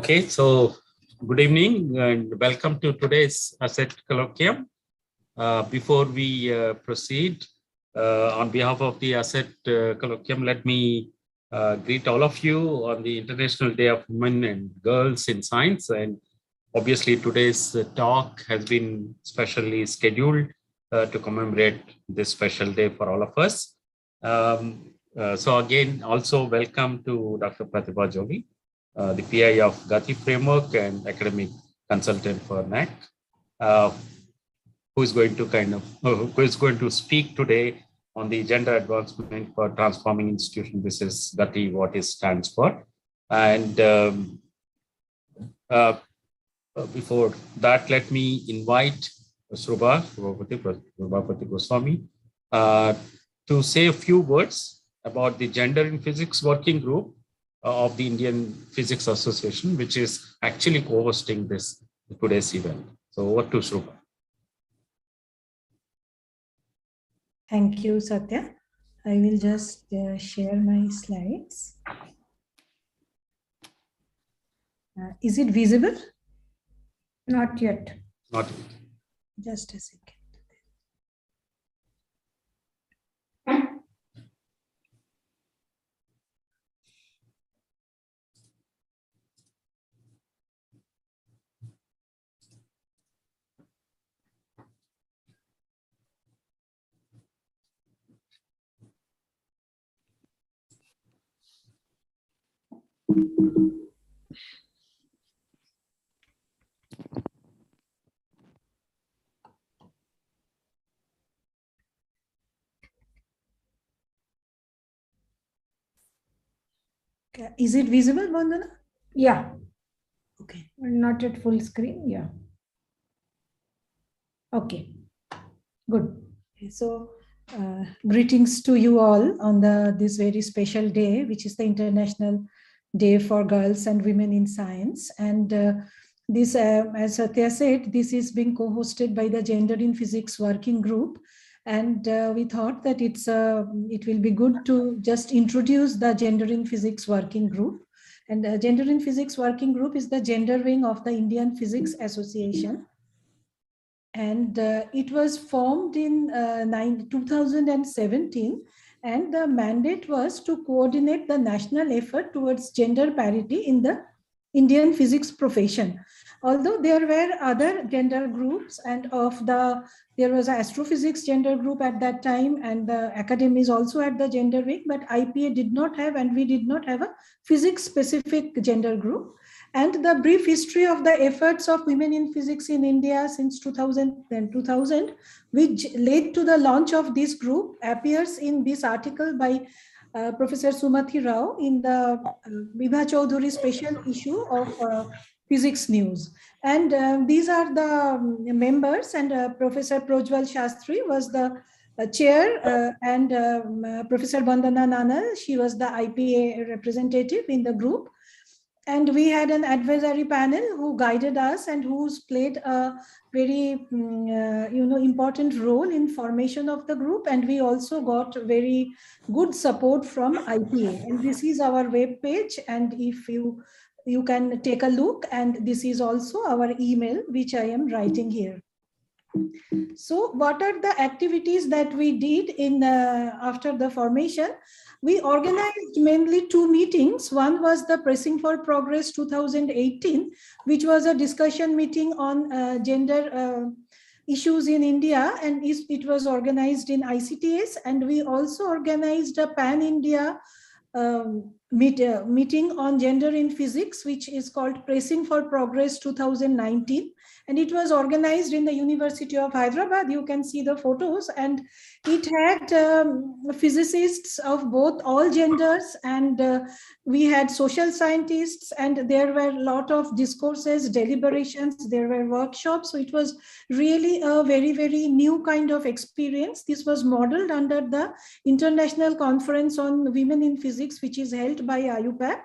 Okay, so good evening and welcome to today's Asset Colloquium. Before we proceed, on behalf of the Asset Colloquium, let me greet all of you on the International Day of Women and Girls in Science. And obviously today's talk has been specially scheduled to commemorate this special day for all of us. So again, also welcome to Dr. Pratibha Jain, the PI of GATI Framework and academic consultant for NAAC, who is going to speak today on the gender advancement for transforming institution. This is GATI, what it stands for. And before that, let me invite Prabhapati Goswami to say a few words about the Gender in Physics Working Group of the Indian Physics Association, which is actually co-hosting today's event. So over to Shruva. Thank you, Satya. I will just share my slides. Is it visible? Not yet. Not yet. Just a second. Is it visible, Vandana? Yeah. Okay. Not at full screen. Yeah. Okay. Good. So, greetings to you all on this very special day, which is the International Day for Girls and Women in Science. And this, as Satya said, this is being co-hosted by the Gender in Physics Working Group. And we thought that it will be good to just introduce the Gender in Physics Working Group. And the Gender in Physics Working Group is the gender wing of the Indian Physics Association. And it was formed in 2017. And the mandate was to coordinate the national effort towards gender parity in the Indian physics profession. Although there were other gender groups, and there was an astrophysics gender group at that time, and the academy is also at the gender wing, but IPA did not have, and we did not have a physics specific gender group. And the brief history of the efforts of women in physics in India since 2000, which led to the launch of this group, appears in this article by Professor Sumati Rao in the Vibha Chaudhuri special issue of Physics News. And these are the members, and Professor Projwal Shastri was the chair, and Professor Vandana Nanal, she was the IPA representative in the group. And we had an advisory panel who guided us and who's played a very important role in formation of the group. And we also got very good support from IPA. And this is our web page. And if you can take a look, and this is also our email, which I am writing here. So what are the activities that we did after the formation? We organized mainly 2 meetings. One was the Pressing for Progress 2018, which was a discussion meeting on gender issues in India, and it was organized in ICTS. And we also organized a Pan-India meeting on gender in physics, which is called Pressing for Progress 2019. And it was organized in the University of Hyderabad. You can see the photos, and it had physicists of all genders, and we had social scientists, and there were a lot of discourses, deliberations, there were workshops. So it was really a very, very new kind of experience. This was modeled under the International Conference on Women in Physics, which is held by IUPAC.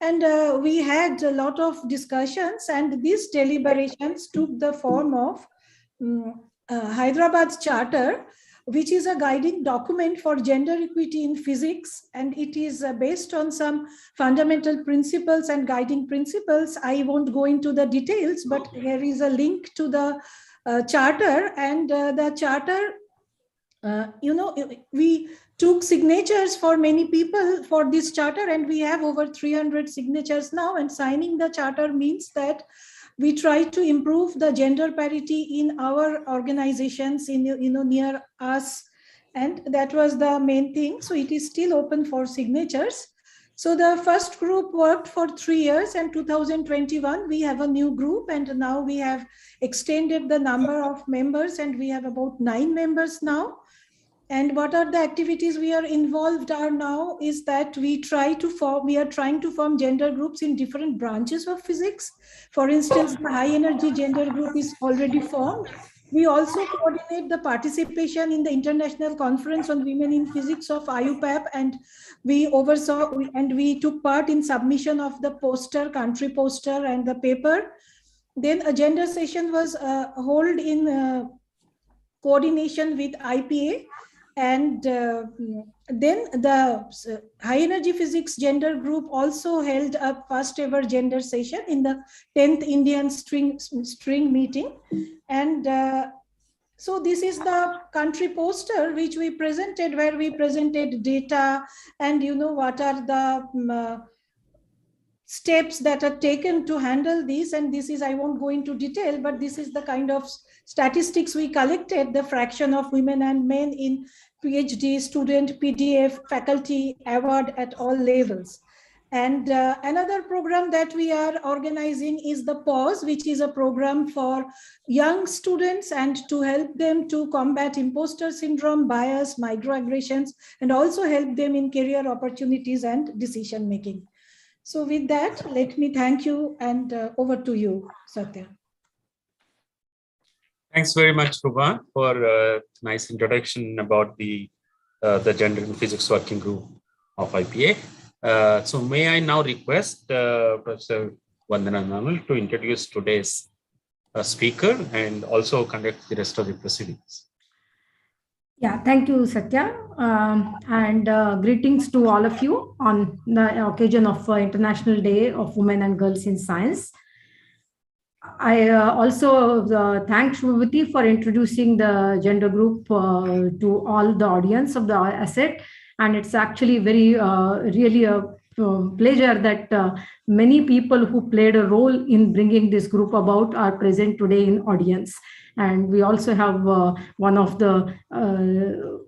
And we had a lot of discussions, and these deliberations took the form of Hyderabad's charter, which is a guiding document for gender equity in physics. And it is based on some fundamental principles and guiding principles. I won't go into the details, but here is a link to the charter. And the charter, we took signatures for many people for this charter, and we have over 300 signatures now. And signing the charter means that we try to improve the gender parity in our organizations in near us, and that was the main thing. So it is still open for signatures. So the first group worked for 3 years, and 2021 we have a new group, and now we have extended the number of members, and we have about 9 members now. And what are the activities we are involved are now is that we are trying to form gender groups in different branches of physics. For instance, the high energy gender group is already formed. We also coordinate the participation in the International Conference on Women in Physics of IUPAP, and we took part in submission of the poster, country poster, and the paper. Then a gender session was held in coordination with IPA. And then the high energy physics gender group also held a first ever gender session in the 10th Indian string meeting. And so this is the country poster which we presented, where we presented data and what are the steps that are taken to handle this. And this is, I won't go into detail, but this is the kind of statistics we collected, the fraction of women and men in PhD, student, PDF, faculty, award at all levels. And another program that we are organizing is the PAUSE, which is a program for young students and to help them to combat imposter syndrome, bias, microaggressions, and also help them in career opportunities and decision making. So with that, let me thank you, and over to you, Satya. Thanks very much, Ruba, for a nice introduction about the Gender in Physics Working Group of IPA. So may I now request Professor Vandana Nanal to introduce today's speaker and also conduct the rest of the proceedings. Yeah, thank you, Satya. And greetings to all of you on the occasion of International Day of Women and Girls in Science. I also thank Shubhavati for introducing the gender group to all the audience of the asset. And it's actually very, really a pleasure that many people who played a role in bringing this group about are present today in audience. And we also have one of the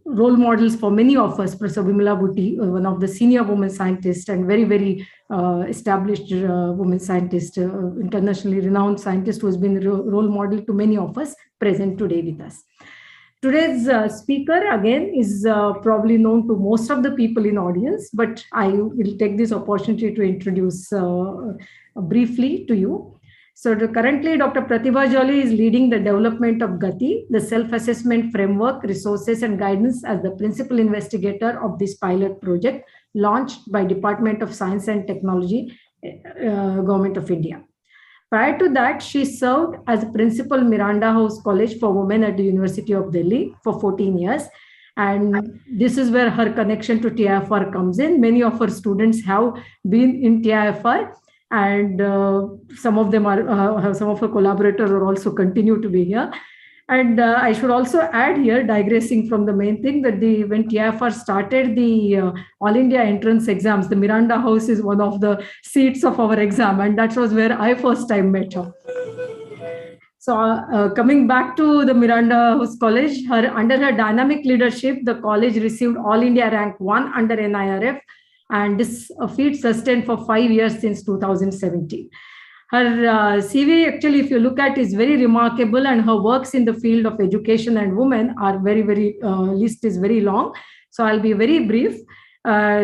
role models for many of us, Professor Vimala Bhutti, one of the senior women scientists and very, very established women scientist, internationally renowned scientist who has been a role model to many of us, present today with us. Today's speaker, again, is probably known to most of the people in audience, but I will take this opportunity to introduce briefly to you. So currently, Dr. Pratibha Jain is leading the development of GATI, the self-assessment framework, resources and guidance, as the principal investigator of this pilot project launched by Department of Science and Technology, Government of India. Prior to that, she served as principal Miranda House College for Women at the University of Delhi for 14 years. And this is where her connection to TIFR comes in. Many of her students have been in TIFR, and some of them are, some of her collaborators are also continue to be here. And I should also add here, digressing from the main thing, that when TIFR started the All India entrance exams, the Miranda House is one of the seats of our exam, and that was where I first time met her. So coming back to the Miranda House College, under her dynamic leadership, the college received All India rank 1 under NIRF, and this feat sustained for 5 years since 2017. Her CV, actually, if you look at, is very remarkable, and her works in the field of education and women are very, very, list is very long. So I'll be very brief,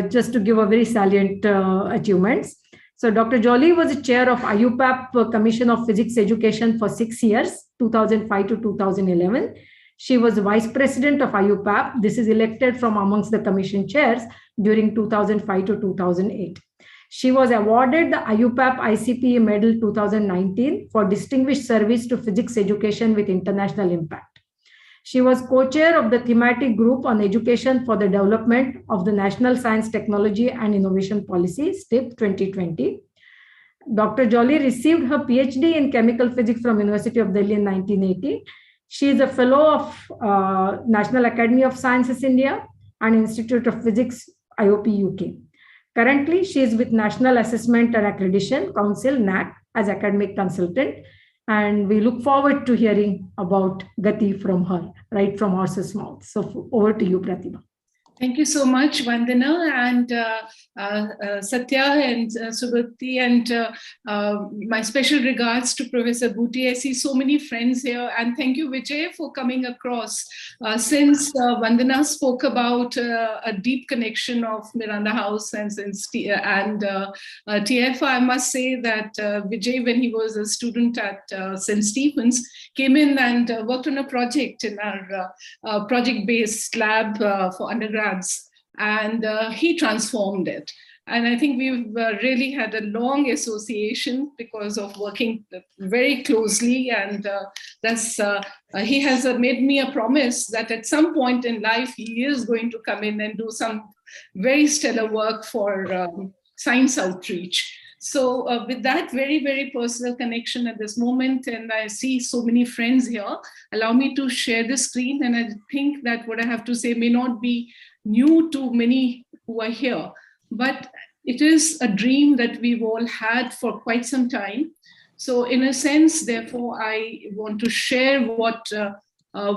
just to give a very salient achievements. So Dr. Jolie was the chair of IUPAP Commission of Physics Education for 6 years, 2005 to 2011. She was vice president of IUPAP. This is elected from amongst the commission chairs during 2005 to 2008. She was awarded the IUPAP ICPE Medal 2019 for distinguished service to physics education with international impact. She was co-chair of the thematic group on education for the development of the National Science, Technology and Innovation Policy, STIP 2020. Dr. Jolie received her PhD in chemical physics from University of Delhi in 1980. She is a fellow of National Academy of Sciences, India and Institute of Physics, IOP, UK. Currently, she is with National Assessment and Accreditation Council, NAAC, as academic consultant. And we look forward to hearing about GATI from her, right from horse's mouth. So over to you, Pratibha. Thank you so much, Vandana and Satya and Subhati, and my special regards to Professor Bhuti. I see so many friends here, and thank you, Vijay, for coming across. Since Vandana spoke about a deep connection of Miranda House and TIFR, I must say that Vijay, when he was a student at St. Stephen's, came in and worked on a project in our project-based lab for undergrads, and he transformed it. And I think we've really had a long association because of working very closely, and he has made me a promise that at some point in life he is going to come in and do some very stellar work for science outreach. So with that very, very personal connection at this moment, and I see so many friends here, allow me to share the screen. And I think that what I have to say may not be new to many who are here, but it is a dream that we've all had for quite some time. So in a sense, therefore, I want to share what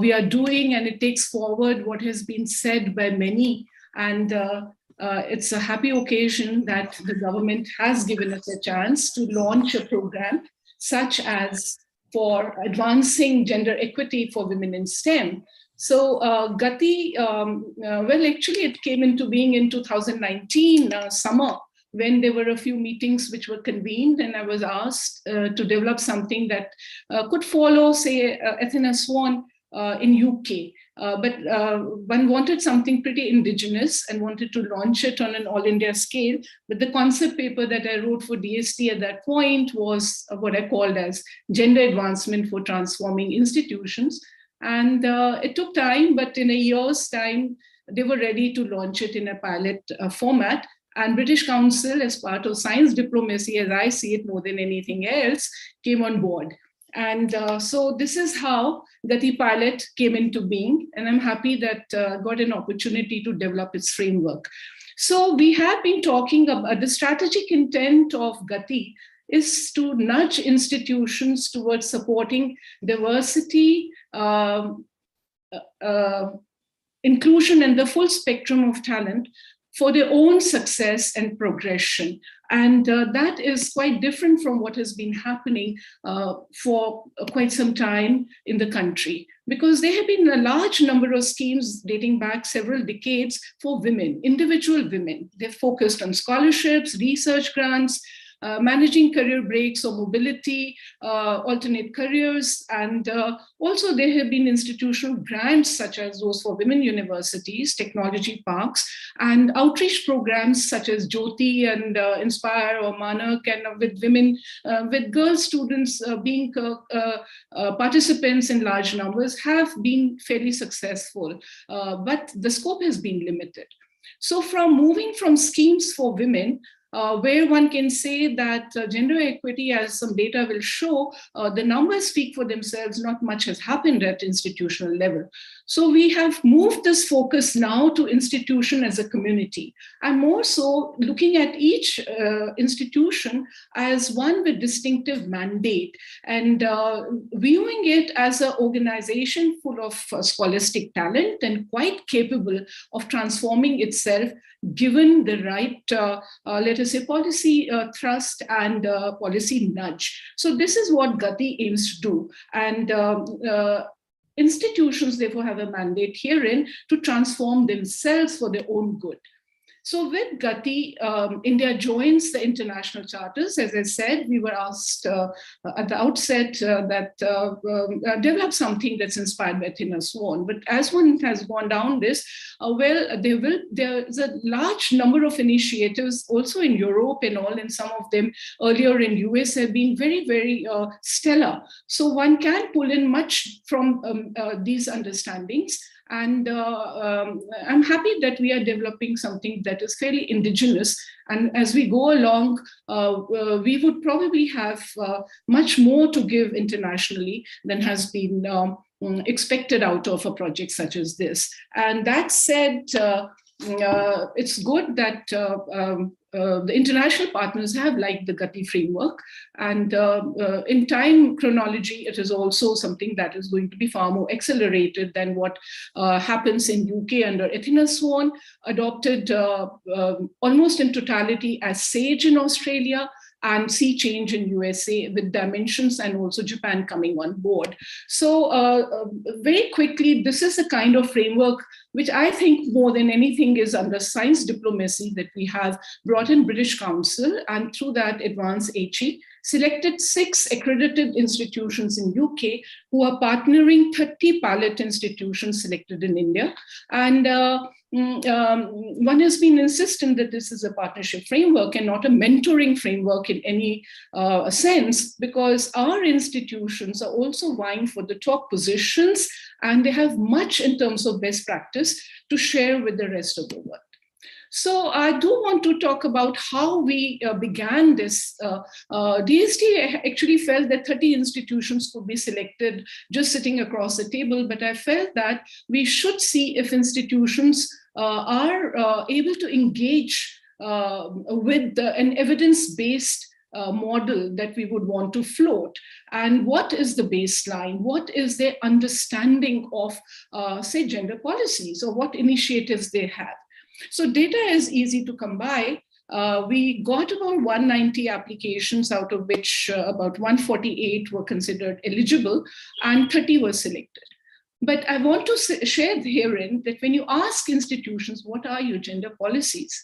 we are doing, and it takes forward what has been said by many. And it's a happy occasion that the government has given us a chance to launch a program such as for advancing gender equity for women in STEM. So GATI, well, actually it came into being in 2019 summer, when there were a few meetings which were convened, and I was asked to develop something that could follow, say, Athena Swan in UK. But one wanted something pretty indigenous and wanted to launch it on an all India scale. But the concept paper that I wrote for DST at that point was what I called as Gender Advancement for Transforming Institutions. And it took time, but in a year's time, they were ready to launch it in a pilot format. And British Council, as part of science diplomacy, as I see it more than anything else, came on board. And so this is how GATI Pilot came into being. And I'm happy that got an opportunity to develop its framework. So we have been talking about the strategic intent of GATI is to nudge institutions towards supporting diversity, inclusion, and the full spectrum of talent for their own success and progression. And that is quite different from what has been happening for quite some time in the country, because there have been a large number of schemes dating back several decades for women, individual women. They're focused on scholarships, research grants, managing career breaks or mobility, alternate careers. And also there have been institutional grants such as those for women universities, technology parks, and outreach programs such as Jyoti and Inspire or Manak, and with women, with girl students being participants in large numbers, have been fairly successful, but the scope has been limited. So from moving from schemes for women, where one can say that gender equity, as some data will show, the numbers speak for themselves, not much has happened at institutional level. So we have moved this focus now to institution as a community, and more so looking at each institution as one with distinctive mandate, and viewing it as an organization full of scholastic talent and quite capable of transforming itself given the right, let us say, policy thrust and policy nudge. So this is what GATI aims to do. And institutions therefore have a mandate herein to transform themselves for their own good. So with GATI, India joins the international charters. As I said, we were asked at the outset that develop something that's inspired by Thinner Swan. But as one has gone down this, there's a large number of initiatives also in Europe and all, and some of them earlier in US have been very, very stellar. So one can pull in much from these understandings. And I'm happy that we are developing something that is fairly indigenous. And as we go along, we would probably have much more to give internationally than has been expected out of a project such as this. And that said, it's good that the international partners have liked the GATI framework, and in time chronology, it is also something that is going to be far more accelerated than what happens in UK under Thinner Swan, adopted almost in totality as SAGE in Australia, and Sea Change in USA with Dimensions, and also Japan coming on board. So very quickly, this is the kind of framework which I think more than anything is under science diplomacy that we have brought in British Council, and through that Advance HE, selected 6 accredited institutions in UK who are partnering 30 pilot institutions selected in India. And one has been insistent that this is a partnership framework and not a mentoring framework in any sense, because our institutions are also vying for the top positions, and they have much in terms of best practice to share with the rest of the world. So I do want to talk about how we began this. DST actually felt that 30 institutions could be selected just sitting across the table, but I felt that we should see if institutions are able to engage with an evidence-based model that we would want to float. And what is the baseline? What is their understanding of, say, gender policies, or what initiatives they have? So data is easy to come by. We got about 190 applications, out of which about 148 were considered eligible and 30 were selected. But I want to share herein that when you ask institutions, what are your gender policies?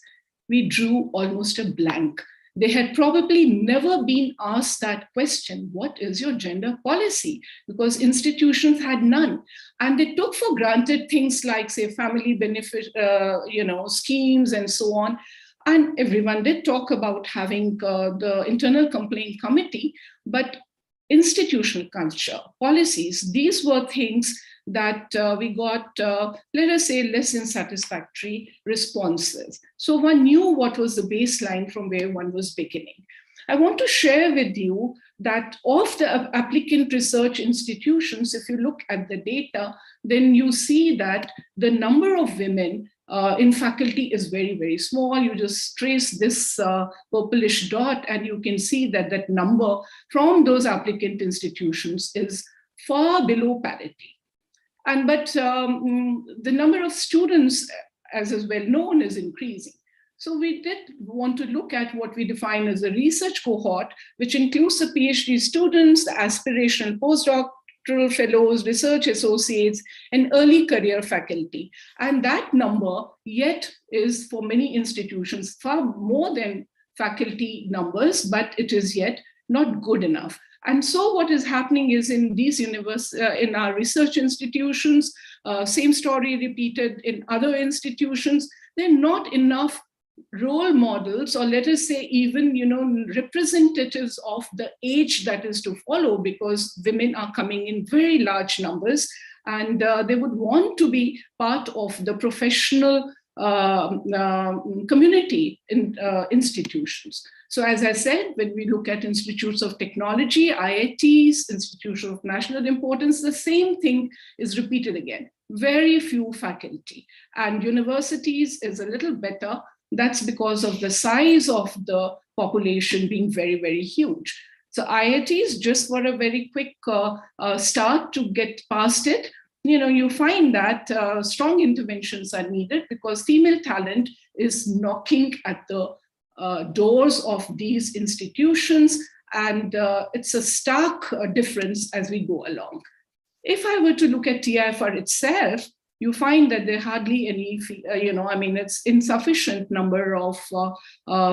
We drew almost a blank. They had probably never been asked that question, what is your gender policy? Because institutions had none. And they took for granted things like, say, family benefit, schemes and so on. And everyone did talk about having the internal complaint committee, but institutional culture, policies, these were things that we got, let us say, less than satisfactory responses. So one knew what was the baseline from where one was beginning. I want to share with you that of the applicant research institutions, if you look at the data, then you see that the number of women in faculty is very, very small. You just trace this purplish dot and you can see that that number from those applicant institutions is far below parity. But the number of students, as is well known, is increasing. So we did want to look at what we define as a research cohort, which includes the PhD students, the aspirational postdoctoral fellows, research associates, and early career faculty. And that number yet is, for many institutions, far more than faculty numbers, but it is yet not good enough. And so what is happening is in these in our research institutions, same story repeated in other institutions, there are not enough role models, or let us say even, representatives of the age that is to follow, because women are coming in very large numbers and they would want to be part of the professional community in institutions. So as I said, when we look at institutes of technology, IITs, institutes of national importance, the same thing is repeated again. Very few faculty. And universities is a little better. That's because of the size of the population being very, very huge. So IITs, just for a very quick start to get past it, you find that strong interventions are needed because female talent is knocking at the doors of these institutions, and it's a stark difference as we go along. If I were to look at TIFR itself, you find that there are hardly any, it's insufficient number of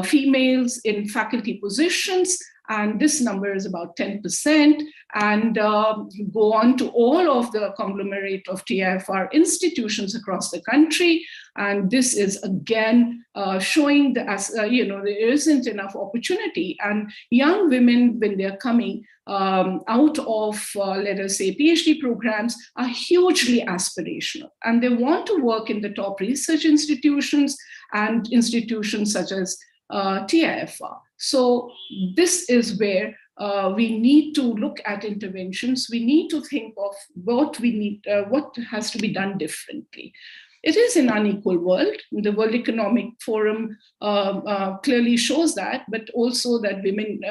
females in faculty positions, and this number is about 10%. And go on to all of the conglomerate of TIFR institutions across the country. And this is again showing that there isn't enough opportunity. And young women, when they're coming out of, let us say, PhD programs, are hugely aspirational. And they want to work in the top research institutions and institutions such as TIFR. So this is where we need to look at interventions. We need to think of what we need, what has to be done differently. It is an unequal world. The World Economic Forum clearly shows that, but also that women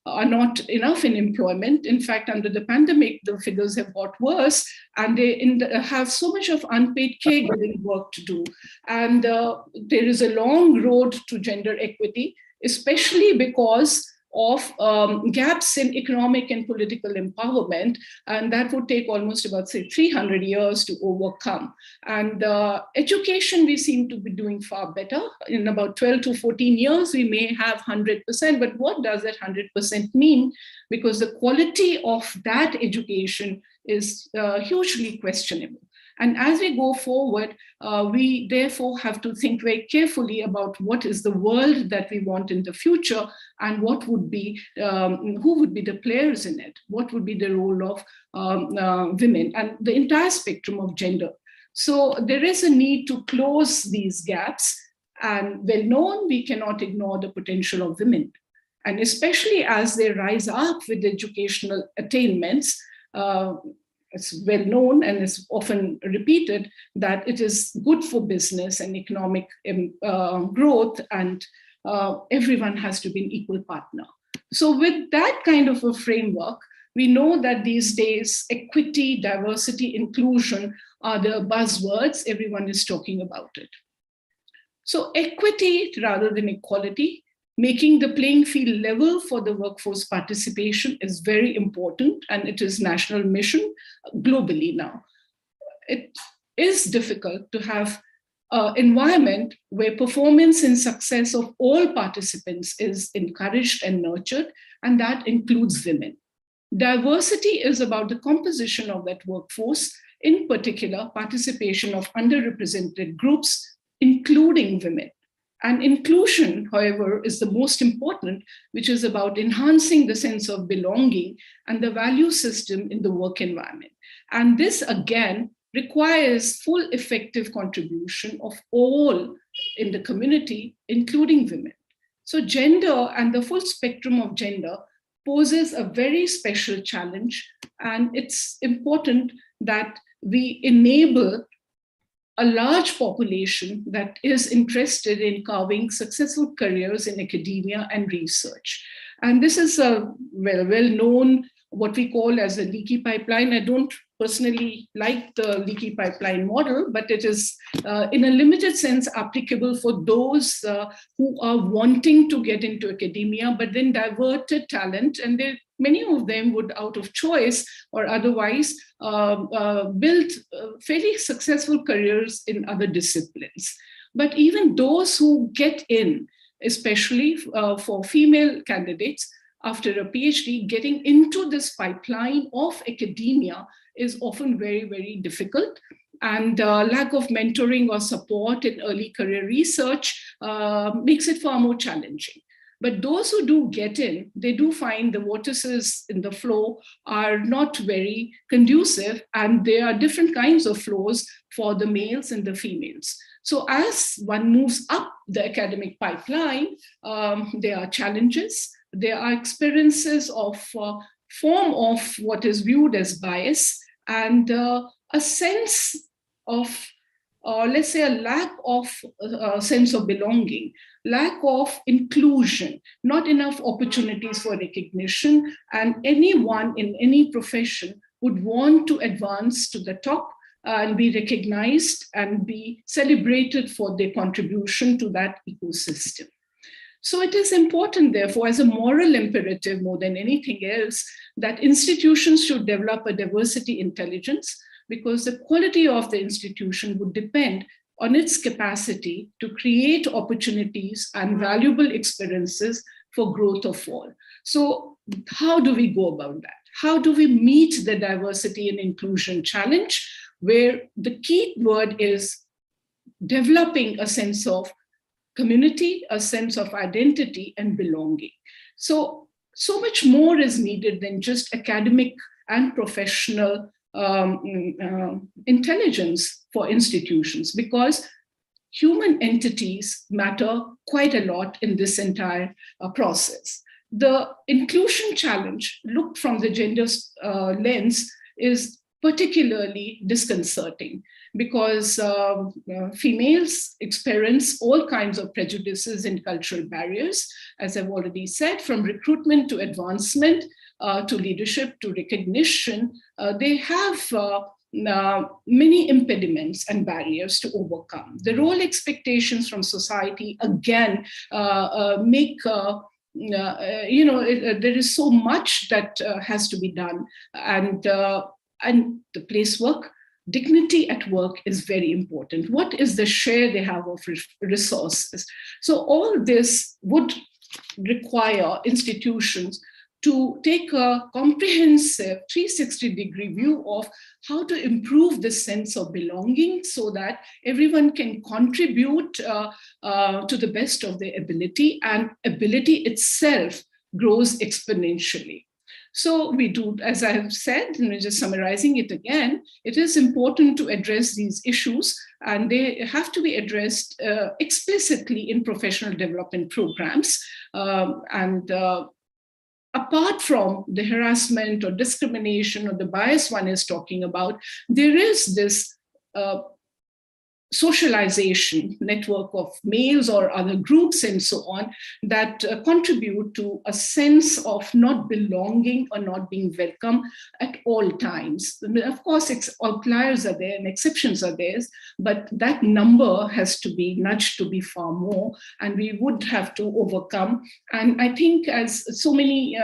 are not enough in employment. In fact, under the pandemic, the figures have got worse, and they have so much of unpaid caregiving work to do. And there is a long road to gender equity, especially because of gaps in economic and political empowerment, and that would take almost about, say, 300 years to overcome. And education, we seem to be doing far better. In about 12 to 14 years, we may have 100%, but what does that 100% mean? Because the quality of that education is hugely questionable. And as we go forward, we therefore have to think very carefully about what is the world that we want in the future, and what would be, who would be the players in it, what would be the role of women, and the entire spectrum of gender. So there is a need to close these gaps, and well known, we cannot ignore the potential of women. And especially as they rise up with educational attainments, it's well known and is often repeated that it is good for business and economic growth, and everyone has to be an equal partner. So with that kind of a framework, we know that these days equity, diversity, inclusion are the buzzwords. Everyone is talking about it. So equity rather than equality, making the playing field level for the workforce participation is very important, and it is national mission globally now. It is difficult to have an environment where performance and success of all participants is encouraged and nurtured, and that includes women. Diversity is about the composition of that workforce, in particular participation of underrepresented groups, including women. And inclusion, however, is the most important, which is about enhancing the sense of belonging and the value system in the work environment. And this, again, requires full effective contribution of all in the community, including women. So gender and the full spectrum of gender poses a very special challenge, and it's important that we enable a large population that is interested in carving successful careers in academia and research. And this is a well-known, what we call as a leaky pipeline. I don't personally like the leaky pipeline model, but it is in a limited sense applicable for those who are wanting to get into academia, but then diverted talent, and many of them would, out of choice or otherwise, build fairly successful careers in other disciplines. But even those who get in, especially for female candidates, after a PhD, getting into this pipeline of academia is often very, very difficult. And lack of mentoring or support in early career research makes it far more challenging. But those who do get in, they do find the vortices in the flow are not very conducive, and there are different kinds of flows for the males and the females. So as one moves up the academic pipeline, there are challenges. There are experiences of form of what is viewed as bias, and a sense of, let's say, a lack of sense of belonging, lack of inclusion, not enough opportunities for recognition, and anyone in any profession would want to advance to the top and be recognized and be celebrated for their contribution to that ecosystem. So it is important, therefore, as a moral imperative more than anything else, that institutions should develop a diversity intelligence, because the quality of the institution would depend on its capacity to create opportunities and valuable experiences for growth of all. So how do we go about that? How do we meet the diversity and inclusion challenge, where the key word is developing a sense of community, a sense of identity and belonging. So much more is needed than just academic and professional intelligence for institutions, because human entities matter quite a lot in this entire process. The inclusion challenge, looked from the gender lens, is particularly disconcerting, because females experience all kinds of prejudices and cultural barriers, as I've already said, from recruitment to advancement, to leadership, to recognition. They have many impediments and barriers to overcome. The role expectations from society, again, make there is so much that has to be done, and the place work, dignity at work is very important. What is the share they have of resources? So all this would require institutions to take a comprehensive 360-degree view of how to improve the sense of belonging, so that everyone can contribute to the best of their ability, and ability itself grows exponentially. So we do, as I have said, and just summarizing it again, it is important to address these issues, and they have to be addressed explicitly in professional development programs. Apart from the harassment or discrimination or the bias one is talking about, there is this socialization network of males or other groups and so on that contribute to a sense of not belonging or not being welcome at all times. I mean, of course, outliers are there and exceptions are there, but that number has to be nudged to be far more, and we would have to overcome. And I think, as so many,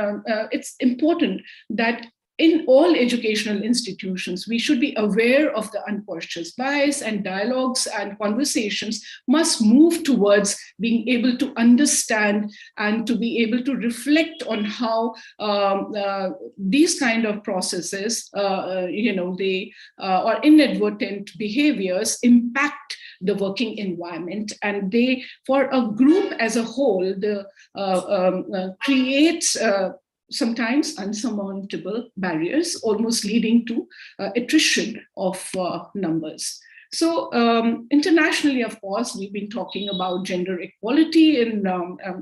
it's important that in all educational institutions, we should be aware of the unconscious bias, and dialogues and conversations must move towards being able to understand and to be able to reflect on how these kind of processes, they or inadvertent behaviors impact the working environment, and they, for a group as a whole, create sometimes unsurmountable barriers, almost leading to attrition of numbers. So internationally, of course, we've been talking about gender equality, and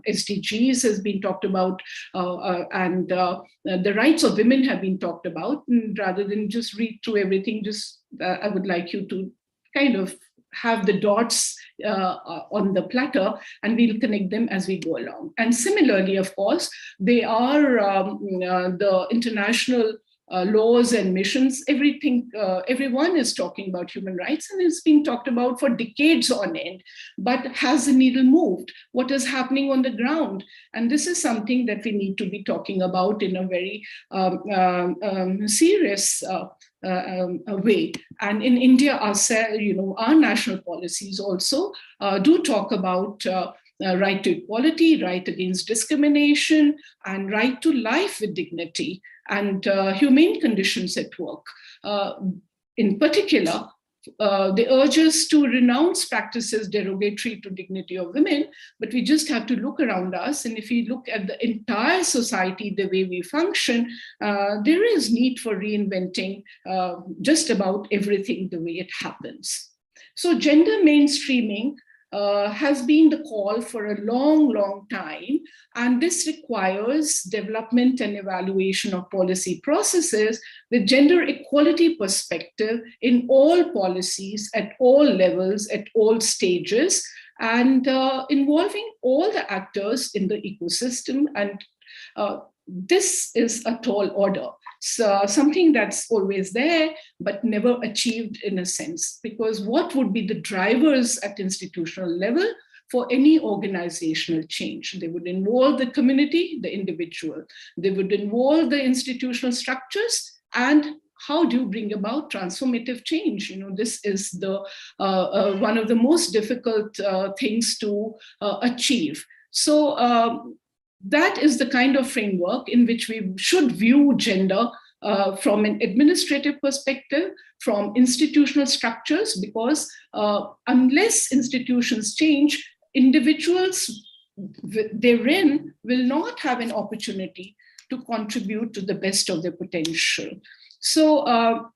SDGs has been talked about, and the rights of women have been talked about. And rather than just read through everything, I would like you to kind of have the dots on the platter, and we'll connect them as we go along. And similarly, of course, they are the international laws and missions. Everyone is talking about human rights, and it's been talked about for decades on end. But has the needle moved? What is happening on the ground? And this is something that we need to be talking about in a very serious way. And in India, our national policies also do talk about right to equality, right against discrimination, and right to life with dignity, and humane conditions at work. In particular, they urge us to renounce practices derogatory to dignity of women, but we just have to look around us. And if we look at the entire society, the way we function, there is need for reinventing just about everything the way it happens. So gender mainstreaming has been the call for a long, long time. And this requires development and evaluation of policy processes with gender equality perspective in all policies, at all levels, at all stages, and involving all the actors in the ecosystem. And this is a tall order. So something that's always there, but never achieved in a sense, because what would be the drivers at institutional level for any organizational change? They would involve the community, the individual. They would involve the institutional structures and how do you bring about transformative change? This is the one of the most difficult things to achieve. So that is the kind of framework in which we should view gender from an administrative perspective, from institutional structures, because unless institutions change, individuals therein will not have an opportunity to contribute to the best of their potential. So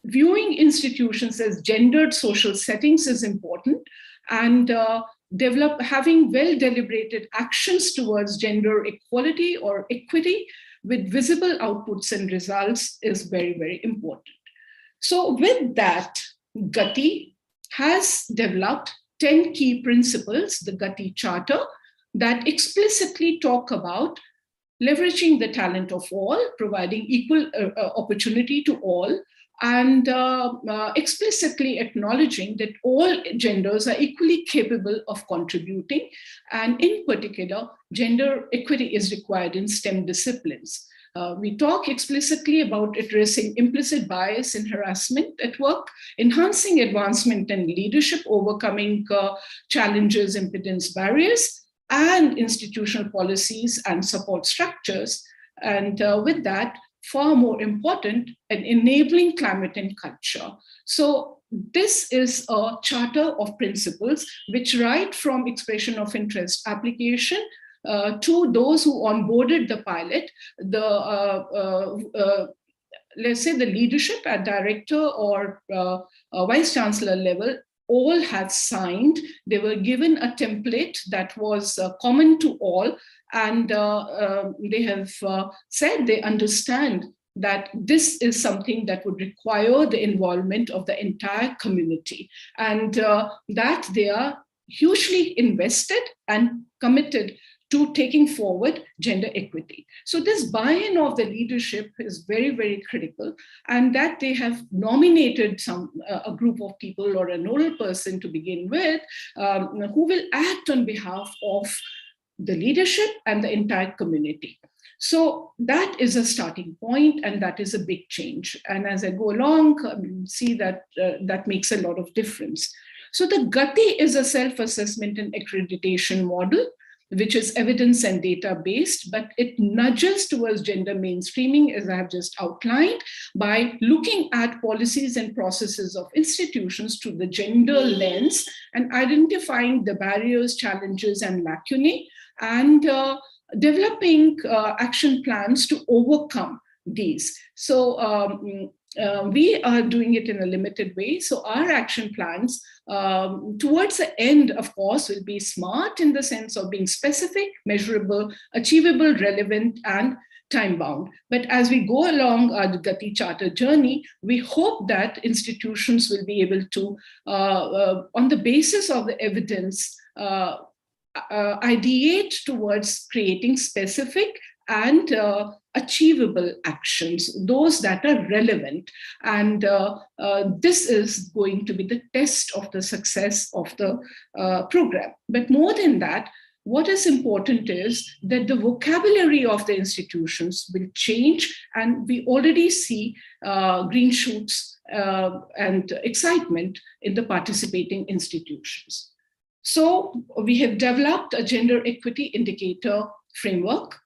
viewing institutions as gendered social settings is important, and having well-deliberated actions towards gender equality or equity with visible outputs and results is very, very important. So with that, GATI has developed 10 key principles, the GATI Charter, that explicitly talk about leveraging the talent of all, providing equal opportunity to all, and explicitly acknowledging that all genders are equally capable of contributing. And in particular, gender equity is required in STEM disciplines. We talk explicitly about addressing implicit bias in harassment at work, enhancing advancement and leadership, overcoming challenges, impedance, barriers, and institutional policies and support structures. And with that, far more important, an enabling climate and culture. So this is a charter of principles which, right from expression of interest application to those who onboarded the pilot, let's say the leadership at director or vice chancellor level, all have signed. They were given a template that was common to all, and they have said they understand that this is something that would require the involvement of the entire community, and that they are hugely invested and committed to taking forward gender equity. So this buy-in of the leadership is very, very critical, and that they have nominated a group of people or a nodal person to begin with, who will act on behalf of the leadership and the entire community. So that is a starting point, and that is a big change. And as I go along, see that that makes a lot of difference. So the GATI is a self-assessment and accreditation model, which is evidence and data based, but it nudges towards gender mainstreaming, as I have just outlined, by looking at policies and processes of institutions through the gender lens and identifying the barriers, challenges, and lacunae, and developing action plans to overcome these. So we are doing it in a limited way. So our action plans towards the end, of course, will be smart in the sense of being specific, measurable, achievable, relevant, and time-bound. But as we go along our GATI Charter journey, we hope that institutions will be able to, on the basis of the evidence, ideate towards creating specific and achievable actions, those that are relevant. And this is going to be the test of the success of the program. But more than that, what is important is that the vocabulary of the institutions will change, and we already see green shoots and excitement in the participating institutions. So we have developed a gender equity indicator framework,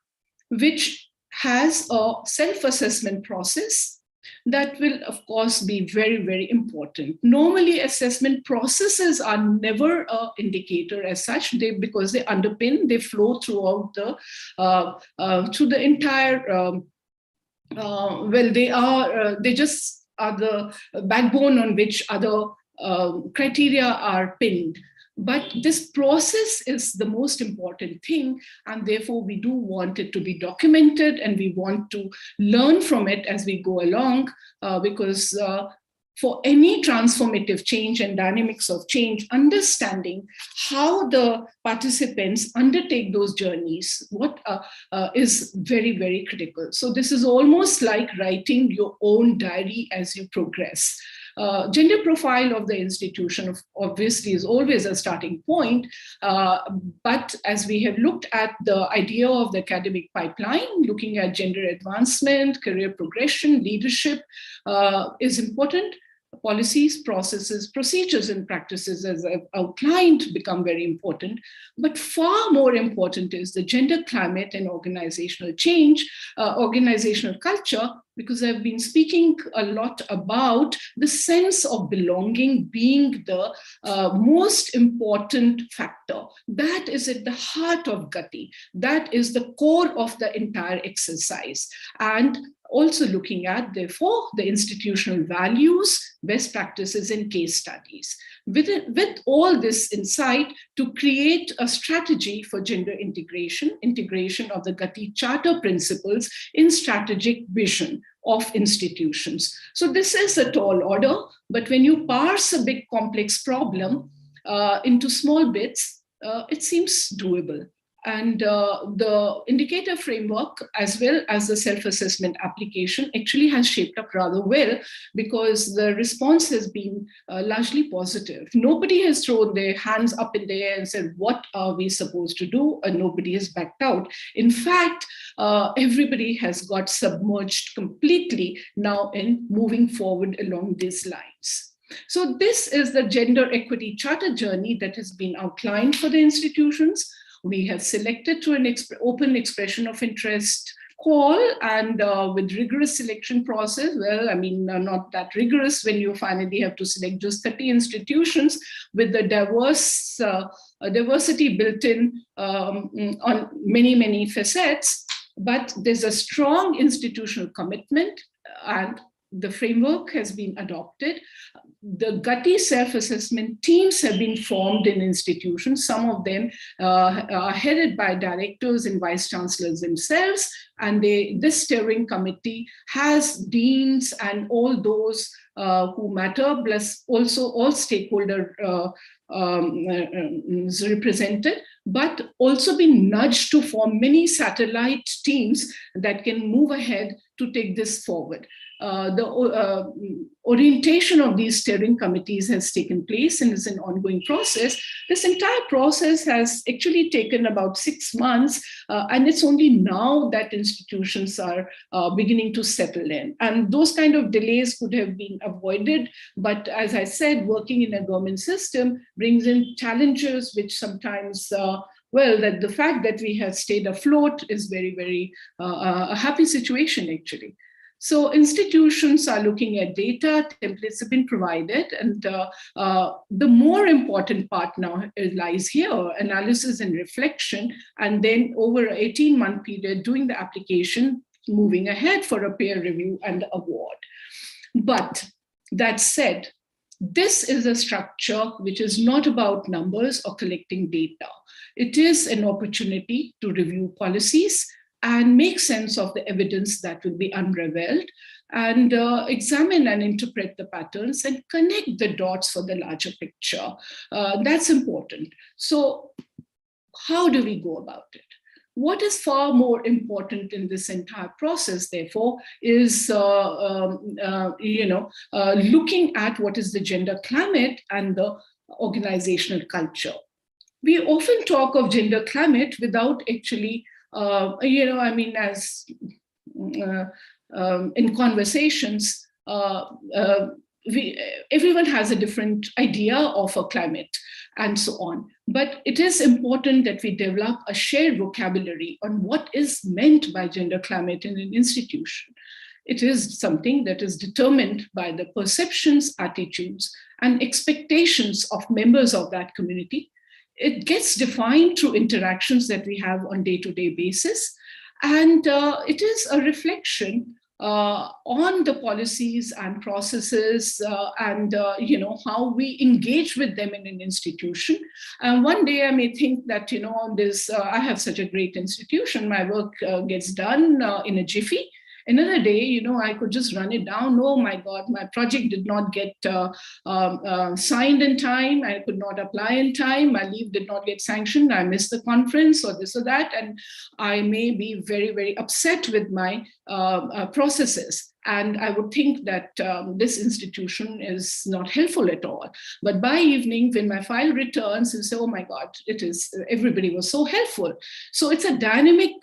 which has a self-assessment process that will, of course, be very, very important. Normally, assessment processes are never an indicator as such, because they underpin, they flow throughout through the entire, they just are the backbone on which other criteria are pinned. But this process is the most important thing, and therefore we do want it to be documented, and we want to learn from it as we go along, because for any transformative change and dynamics of change, understanding how the participants undertake those journeys, is very, very critical. So this is almost like writing your own diary as you progress. Gender profile of the institution obviously is always a starting point, but as we have looked at the idea of the academic pipeline, looking at gender advancement, career progression, leadership is important. Policies, processes, procedures, and practices, as I've outlined, become very important. But far more important is the gender climate and organizational change, organizational culture, because I've been speaking a lot about the sense of belonging being the most important factor. That is at the heart of GATI. That is the core of the entire exercise. And also looking at, therefore, the institutional values, best practices, and case studies. With all this insight, to create a strategy for gender integration of the GATI Charter principles in strategic vision of institutions. So this is a tall order, but when you parse a big complex problem into small bits, it seems doable. And the indicator framework, as well as the self-assessment application, actually has shaped up rather well, because the response has been largely positive. Nobody has thrown their hands up in the air and said, what are we supposed to do? And nobody has backed out. In fact, everybody has got submerged completely now in moving forward along these lines. So this is the gender equity charter journey that has been outlined for the institutions. We have selected to an open expression of interest call, and with rigorous selection process. Well, I mean, not that rigorous when you finally have to select just 30 institutions with the diversity built in on many, many facets. But there's a strong institutional commitment, and the framework has been adopted. The GATI self-assessment teams have been formed in institutions. Some of them are headed by directors and vice chancellors themselves. And this steering committee has deans and all those who matter, plus also all stakeholder represented, but also been nudged to form many satellite teams that can move ahead to take this forward. The orientation of these steering committees has taken place and is an ongoing process. This entire process has actually taken about 6 months, and it's only now that institutions are beginning to settle in. And those kind of delays could have been avoided. But as I said, working in a government system brings in challenges which sometimes well, that the fact that we have stayed afloat is very, very a happy situation, actually. So institutions are looking at data, templates have been provided, and the more important part now lies here, analysis and reflection, and then over an 18-month period doing the application, moving ahead for a peer review and award. But that said, this is a structure which is not about numbers or collecting data. It is an opportunity to review policies and make sense of the evidence that will be unraveled, and examine and interpret the patterns and connect the dots for the larger picture. That's important. So how do we go about it? What is far more important in this entire process, therefore, is looking at what is the gender climate and the organizational culture. We often talk of gender climate without actually in conversations, everyone has a different idea of a climate and so on. But it is important that we develop a shared vocabulary on what is meant by gender climate in an institution. It is something that is determined by the perceptions, attitudes, and expectations of members of that community. It gets defined through interactions that we have on day-to-day basis. And it is a reflection on the policies and processes and how we engage with them in an institution. And one day I may think that, I have such a great institution, my work gets done in a jiffy. Another day, I could just run it down. Oh my God, my project did not get signed in time. I could not apply in time. My leave did not get sanctioned. I missed the conference or this or that. And I may be very, very upset with my processes. And I would think that this institution is not helpful at all. But by evening, when my file returns, you say, oh my God, everybody was so helpful. So it's a dynamic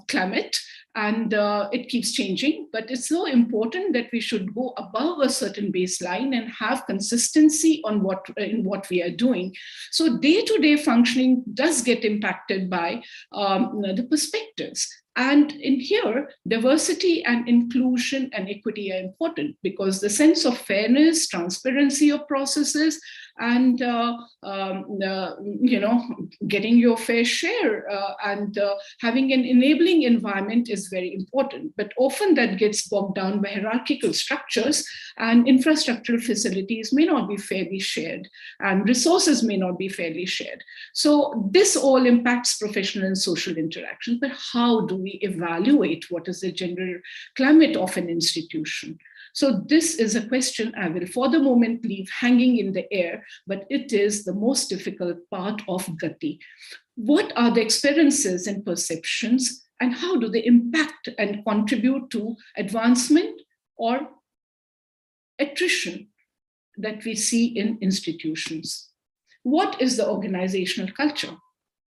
climate, and it keeps changing, but it's so important that we should go above a certain baseline and have consistency on what we are doing. So day-to-day functioning does get impacted by the perspectives. And in here, diversity and inclusion and equity are important, because the sense of fairness, transparency of processes, and getting your fair share and having an enabling environment is very important. But often that gets bogged down by hierarchical structures, and infrastructural facilities may not be fairly shared, and resources may not be fairly shared. So this all impacts professional and social interaction. But how do we evaluate what is the gender climate of an institution? So this is a question I will for the moment leave hanging in the air, but it is the most difficult part of GATI. What are the experiences and perceptions, and how do they impact and contribute to advancement or attrition that we see in institutions? What is the organizational culture?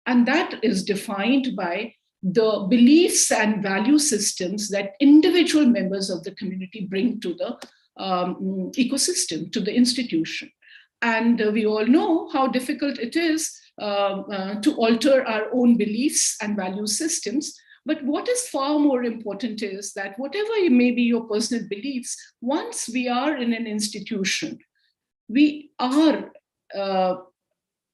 And that is defined by the beliefs and value systems that individual members of the community bring to the ecosystem, to the institution. And we all know how difficult it is to alter our own beliefs and value systems. But what is far more important is that whatever may be your personal beliefs, once we are in an institution, we are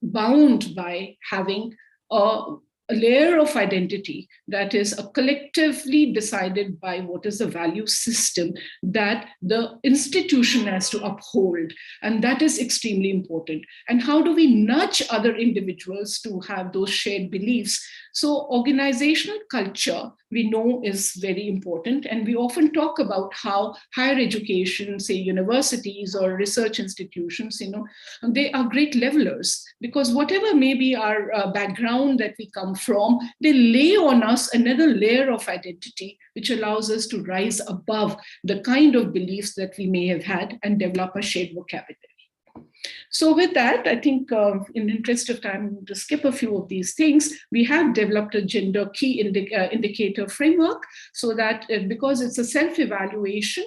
bound by having a layer of identity that is collectively decided by what is the value system that the institution has to uphold. And that is extremely important. And how do we nudge other individuals to have those shared beliefs? So organizational culture, we know, is very important. And we often talk about how higher education, say universities or research institutions, they are great levelers, because whatever may be our background that we come from, they lay on us another layer of identity, which allows us to rise above the kind of beliefs that we may have had and develop a shared vocabulary. So with that, I think in the interest of time, to skip a few of these things, we have developed a gender key indicator framework, so that because it's a self-evaluation,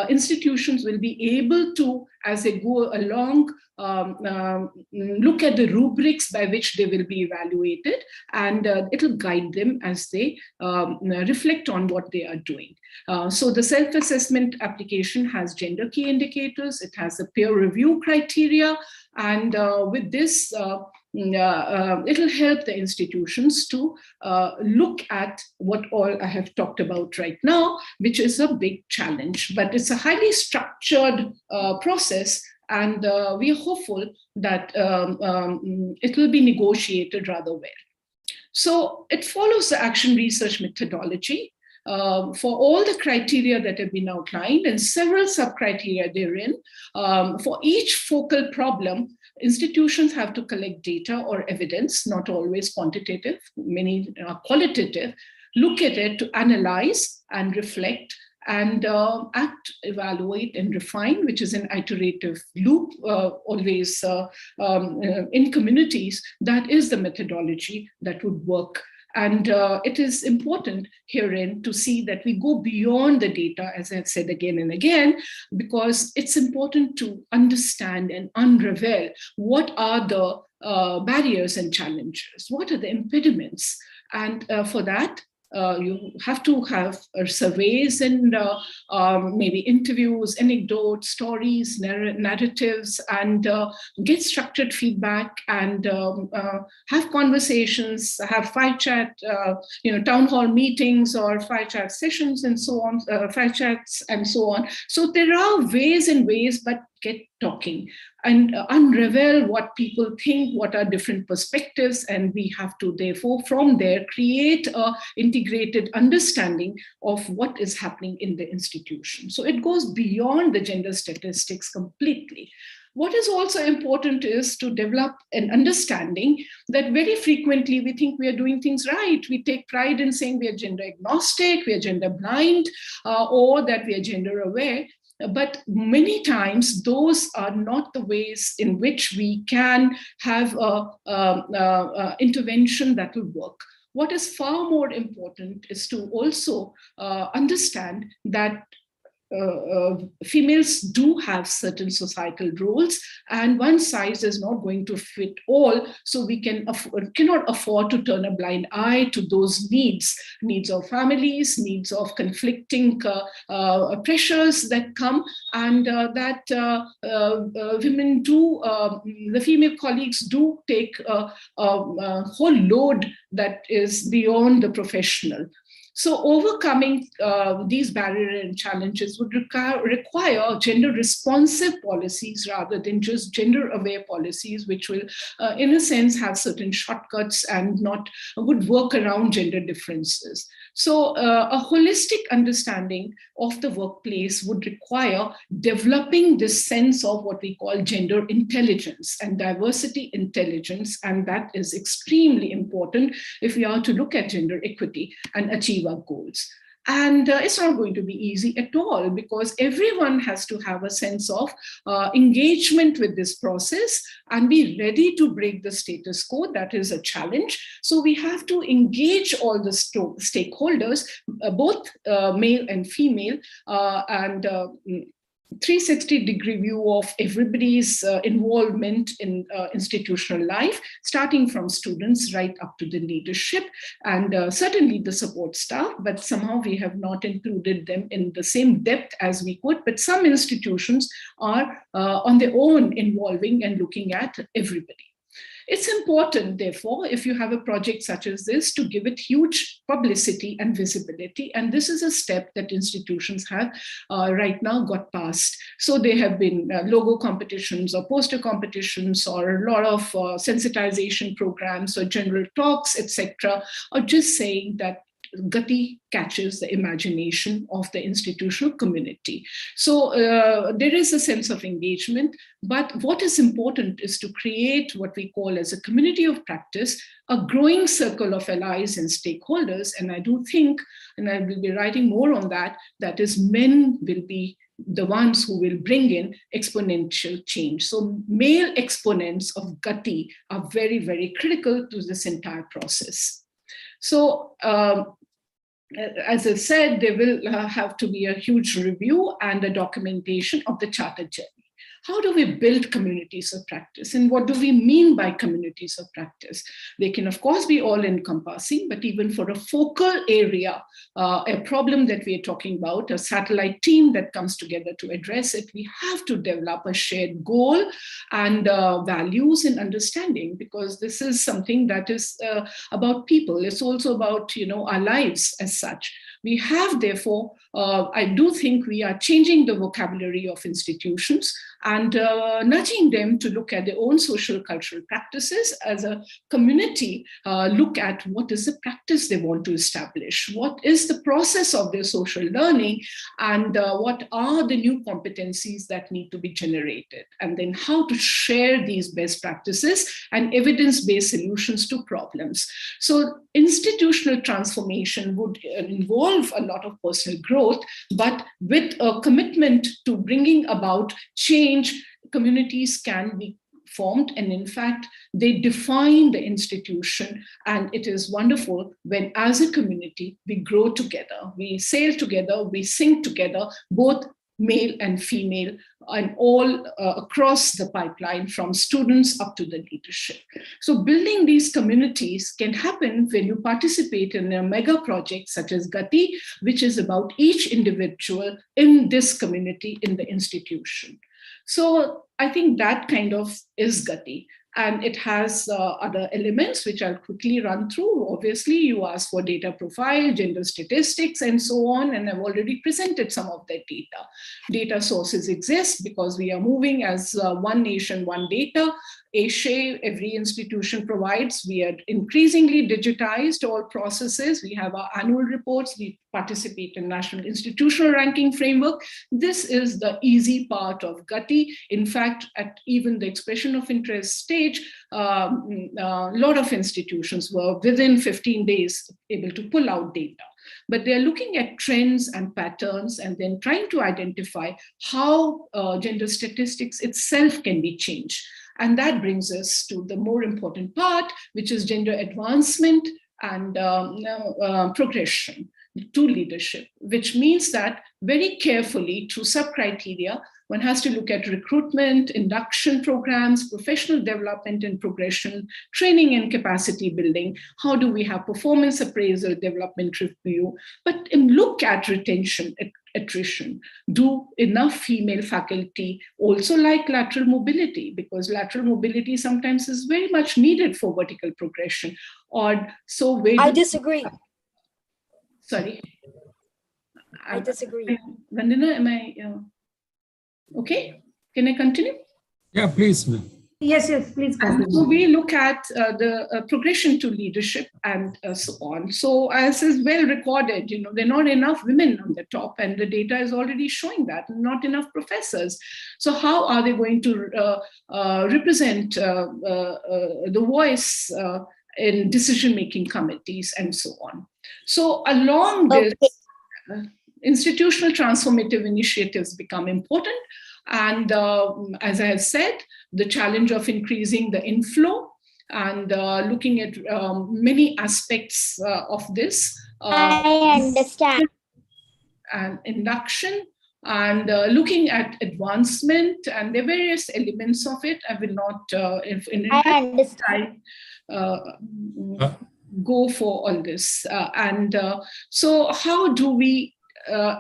institutions will be able to, as they go along, look at the rubrics by which they will be evaluated, and it'll guide them as they reflect on what they are doing. So the self-assessment application has gender key indicators, it has a peer review criteria, and with this, it'll help the institutions to look at what all I have talked about right now, which is a big challenge, but it's a highly structured process, and we are hopeful that it will be negotiated rather well. So it follows the action research methodology for all the criteria that have been outlined and several sub-criteria therein. For each focal problem, institutions have to collect data or evidence, not always quantitative, many qualitative, look at it to analyze and reflect and act, evaluate, and refine, which is an iterative loop, always in communities. That is the methodology that would work. And it is important herein to see that we go beyond the data, as I've said again and again, because it's important to understand and unravel what are the barriers and challenges, what are the impediments. And for that, you have to have surveys and maybe interviews, anecdotes, stories, narratives, and get structured feedback, and have conversations, have file chat, town hall meetings or file chat sessions and so on, file chats and so on. So there are ways and ways, but get talking and unravel what people think, what are different perspectives, and we have to therefore from there create a integrated understanding of what is happening in the institution. So it goes beyond the gender statistics completely. What is also important is to develop an understanding that very frequently we think we are doing things right. We take pride in saying we are gender agnostic, we are gender blind, or that we are gender aware. But many times those are not the ways in which we can have a intervention that will work. What is far more important is to also understand that females do have certain societal roles, and one size is not going to fit all. So we cannot afford to turn a blind eye to those needs of families, needs of conflicting pressures that come, and that women do, the female colleagues do take a whole load that is beyond the professional. So overcoming these barriers and challenges would require gender-responsive policies rather than just gender-aware policies, which will, in a sense, have certain shortcuts and would work around gender differences. So a holistic understanding of the workplace would require developing this sense of what we call gender intelligence and diversity intelligence, and that is extremely important if we are to look at gender equity and achieve our goals. And it's not going to be easy at all, because everyone has to have a sense of engagement with this process and be ready to break the status quo. That is a challenge. So we have to engage all the stakeholders, both male and female, and 360-degree view of everybody's involvement in institutional life, starting from students right up to the leadership, and certainly the support staff, but somehow we have not included them in the same depth as we could. But some institutions are on their own involving and looking at everybody. It's important, therefore, if you have a project such as this, to give it huge publicity and visibility. And this is a step that institutions have right now got past. So there have been logo competitions or poster competitions or a lot of sensitization programs or general talks, etc., or just saying that GATI catches the imagination of the institutional community. So there is a sense of engagement, but what is important is to create what we call as a community of practice, a growing circle of allies and stakeholders. And I do think, and I will be writing more on that, that is men will be the ones who will bring in exponential change. So male exponents of GATI are very, very critical to this entire process. So as I said, there will have to be a huge review and a documentation of the charter journey. How do we build communities of practice? And what do we mean by communities of practice? They can, of course, be all-encompassing, but even for a focal area, a problem that we are talking about, a satellite team that comes together to address it, we have to develop a shared goal and values and understanding, because this is something that is about people. It's also about, our lives as such. We have, therefore, I do think we are changing the vocabulary of institutions and nudging them to look at their own social cultural practices as a community, look at what is the practice they want to establish, what is the process of their social learning, and what are the new competencies that need to be generated, and then how to share these best practices and evidence-based solutions to problems. So institutional transformation would involve a lot of personal growth, but with a commitment to bringing about change, communities can be formed, and in fact, they define the institution. And it is wonderful when, as a community, we grow together, we sail together, we sing together, both male and female, and all across the pipeline, from students up to the leadership. So building these communities can happen when you participate in a mega project such as GATI, which is about each individual in this community in the institution. So I think that kind of is GATI. And it has other elements, which I'll quickly run through. Obviously, you asked for data profile, gender statistics, and so on. And I've already presented some of that data. Data sources exist because we are moving as one nation, one data. ASHE, every institution provides. We are increasingly digitized all processes. We have our annual reports. We participate in National Institutional Ranking Framework. This is the easy part of GATI. In fact, at even the expression of interest stage, a lot of institutions were within 15 days able to pull out data. But they're looking at trends and patterns and then trying to identify how gender statistics itself can be changed. And that brings us to the more important part, which is gender advancement and progression to leadership, which means that very carefully through sub-criteria, one has to look at recruitment, induction programs, professional development and progression, training and capacity building. How do we have performance appraisal, development review, but look at retention, attrition. Do enough female faculty also like lateral mobility? Because lateral mobility sometimes is very much needed for vertical progression. Or so where I disagree. Sorry. I disagree. Vandana, am I okay? Can I continue? Yeah, please, ma'am. Yes, please continue. So we look at the progression to leadership and so on. So as is well recorded, there are not enough women on the top, and the data is already showing that, not enough professors. So how are they going to represent the voice in decision-making committees and so on? So along this, institutional transformative initiatives become important. And as I have said, the challenge of increasing the inflow and looking at many aspects of this. I understand. And induction and looking at advancement and the various elements of it. I will not, I understand. Go for all this. So how do we,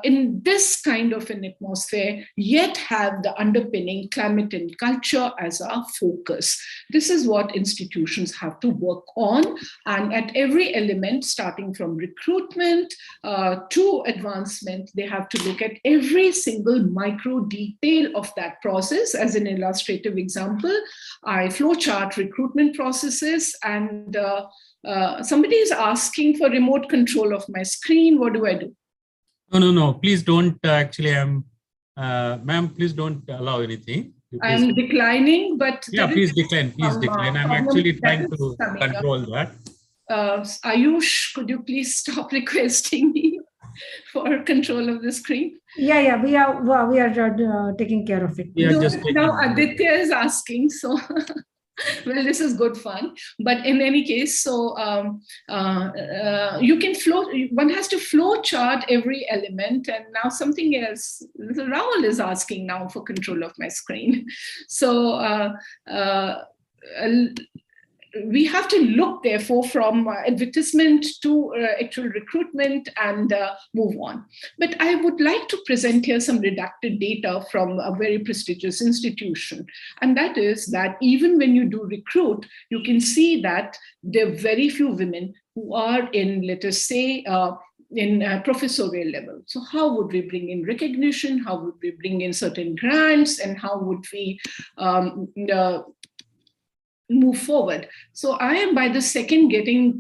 in this kind of an atmosphere, yet have the underpinning climate and culture as our focus? This is what institutions have to work on. And at every element, starting from recruitment to advancement, they have to look at every single micro detail of that process. As an illustrative example, I flowchart recruitment processes, and somebody is asking for remote control of my screen. What do I do? No. Please don't. Actually, ma'am, please don't allow anything. I'm declining, but yeah, please decline. Please decline. I'm actually trying to control that. Ayush, could you please stop requesting me for control of the screen? Yeah, we are taking care of it. Yeah, now Aditya is asking, so. Well, this is good fun, but in any case, so you can one has to flow chart every element. And now something else, Rahul is asking now for control of my screen. So we have to look, therefore, from advertisement to actual recruitment and move on. But I would like to present here some redacted data from a very prestigious institution. And that is that even when you do recruit, you can see that there are very few women who are in, let us say, in professorial level. So how would we bring in recognition? How would we bring in certain grants? And how would we move forward? So I am by the second getting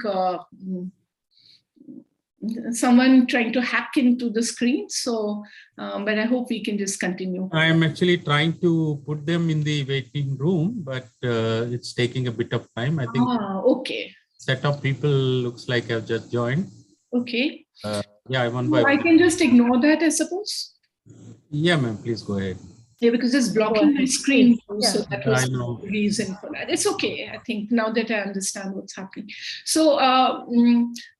someone trying to hack into the screen. So, but I hope we can just continue. I am actually trying to put them in the waiting room, but it's taking a bit of time. I think. Okay. Set of people looks like I've just joined. Okay. Yeah, one by one. I can just ignore that, I suppose. Yeah, ma'am, please go ahead. Yeah, because it's blocking my screen. Yeah. So that was the reason for that. It's okay, I think, now that I understand what's happening. So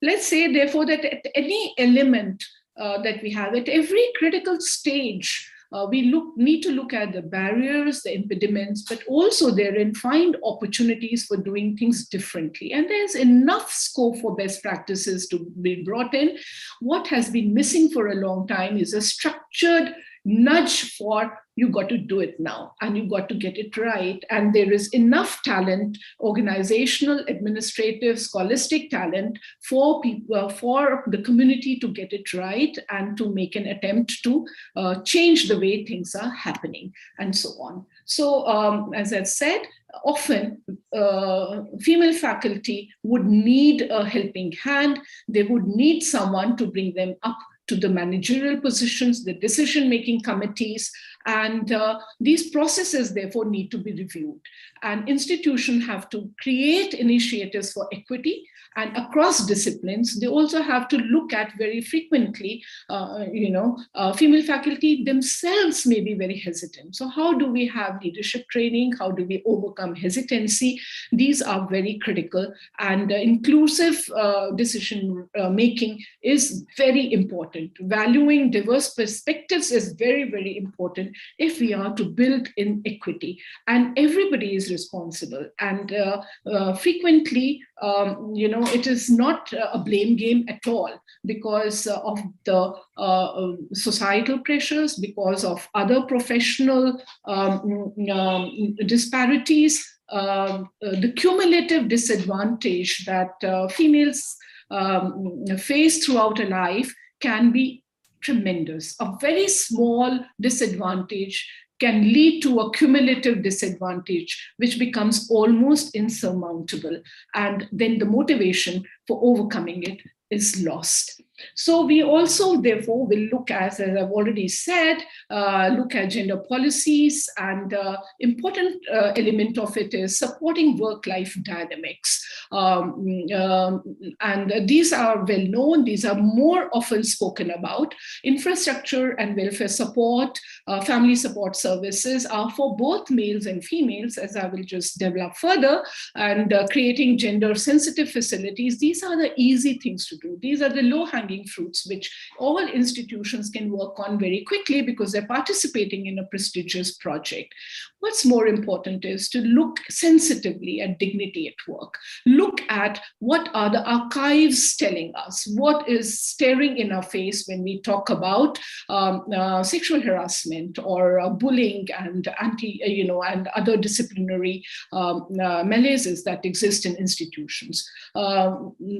let's say, therefore, that at any element that we have, at every critical stage, we need to look at the barriers, the impediments, but also therein find opportunities for doing things differently. And there's enough scope for best practices to be brought in. What has been missing for a long time is a structured nudge for you got to do it now and you got to get it right. And there is enough talent, organizational, administrative, scholastic talent for people, for the community to get it right and to make an attempt to change the way things are happening and so on. So as I've said, often female faculty would need a helping hand. They would need someone to bring them up to the managerial positions, the decision-making committees, and these processes therefore need to be reviewed. And institutions have to create initiatives for equity, and across disciplines, they also have to look at very frequently, female faculty themselves may be very hesitant. So how do we have leadership training? How do we overcome hesitancy? These are very critical, and inclusive decision making is very important. Valuing diverse perspectives is very, very important if we are to build in equity, and everybody is responsible. And frequently, it is not a blame game at all, because of the societal pressures, because of other professional disparities, the cumulative disadvantage that females face throughout a life can be tremendous. A very small disadvantage can lead to a cumulative disadvantage, which becomes almost insurmountable. And then the motivation for overcoming it is lost. So we also, therefore, will look at, as I've already said, look at gender policies, and important element of it is supporting work-life dynamics. And these are well known, these are more often spoken about. Infrastructure and welfare support, family support services are for both males and females, as I will just develop further, and creating gender-sensitive facilities. These are the easy things to do. These are the low-hanging fruits, which all institutions can work on very quickly because they're participating in a prestigious project. What's more important is to look sensitively at dignity at work. Look at what are the archives telling us, what is staring in our face when we talk about sexual harassment or bullying and and other disciplinary malaises that exist in institutions.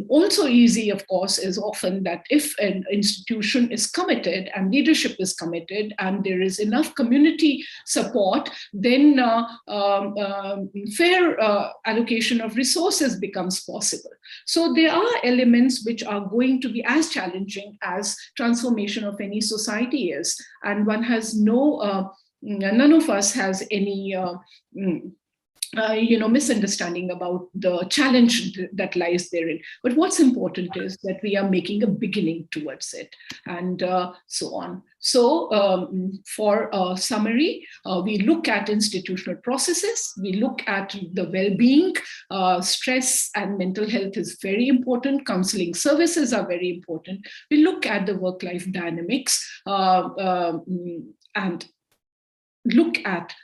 Also easy, of course, is often that if an institution is committed and leadership is committed and there is enough community support, then fair allocation of resources becomes possible. So there are elements which are going to be as challenging as transformation of any society is. And one has none of us has any misunderstanding about the challenge that lies therein. But what's important is that we are making a beginning towards it, and so on. So for a summary, we look at institutional processes, we look at the well-being, stress and mental health is very important, counseling services are very important. We look at the work-life dynamics and look at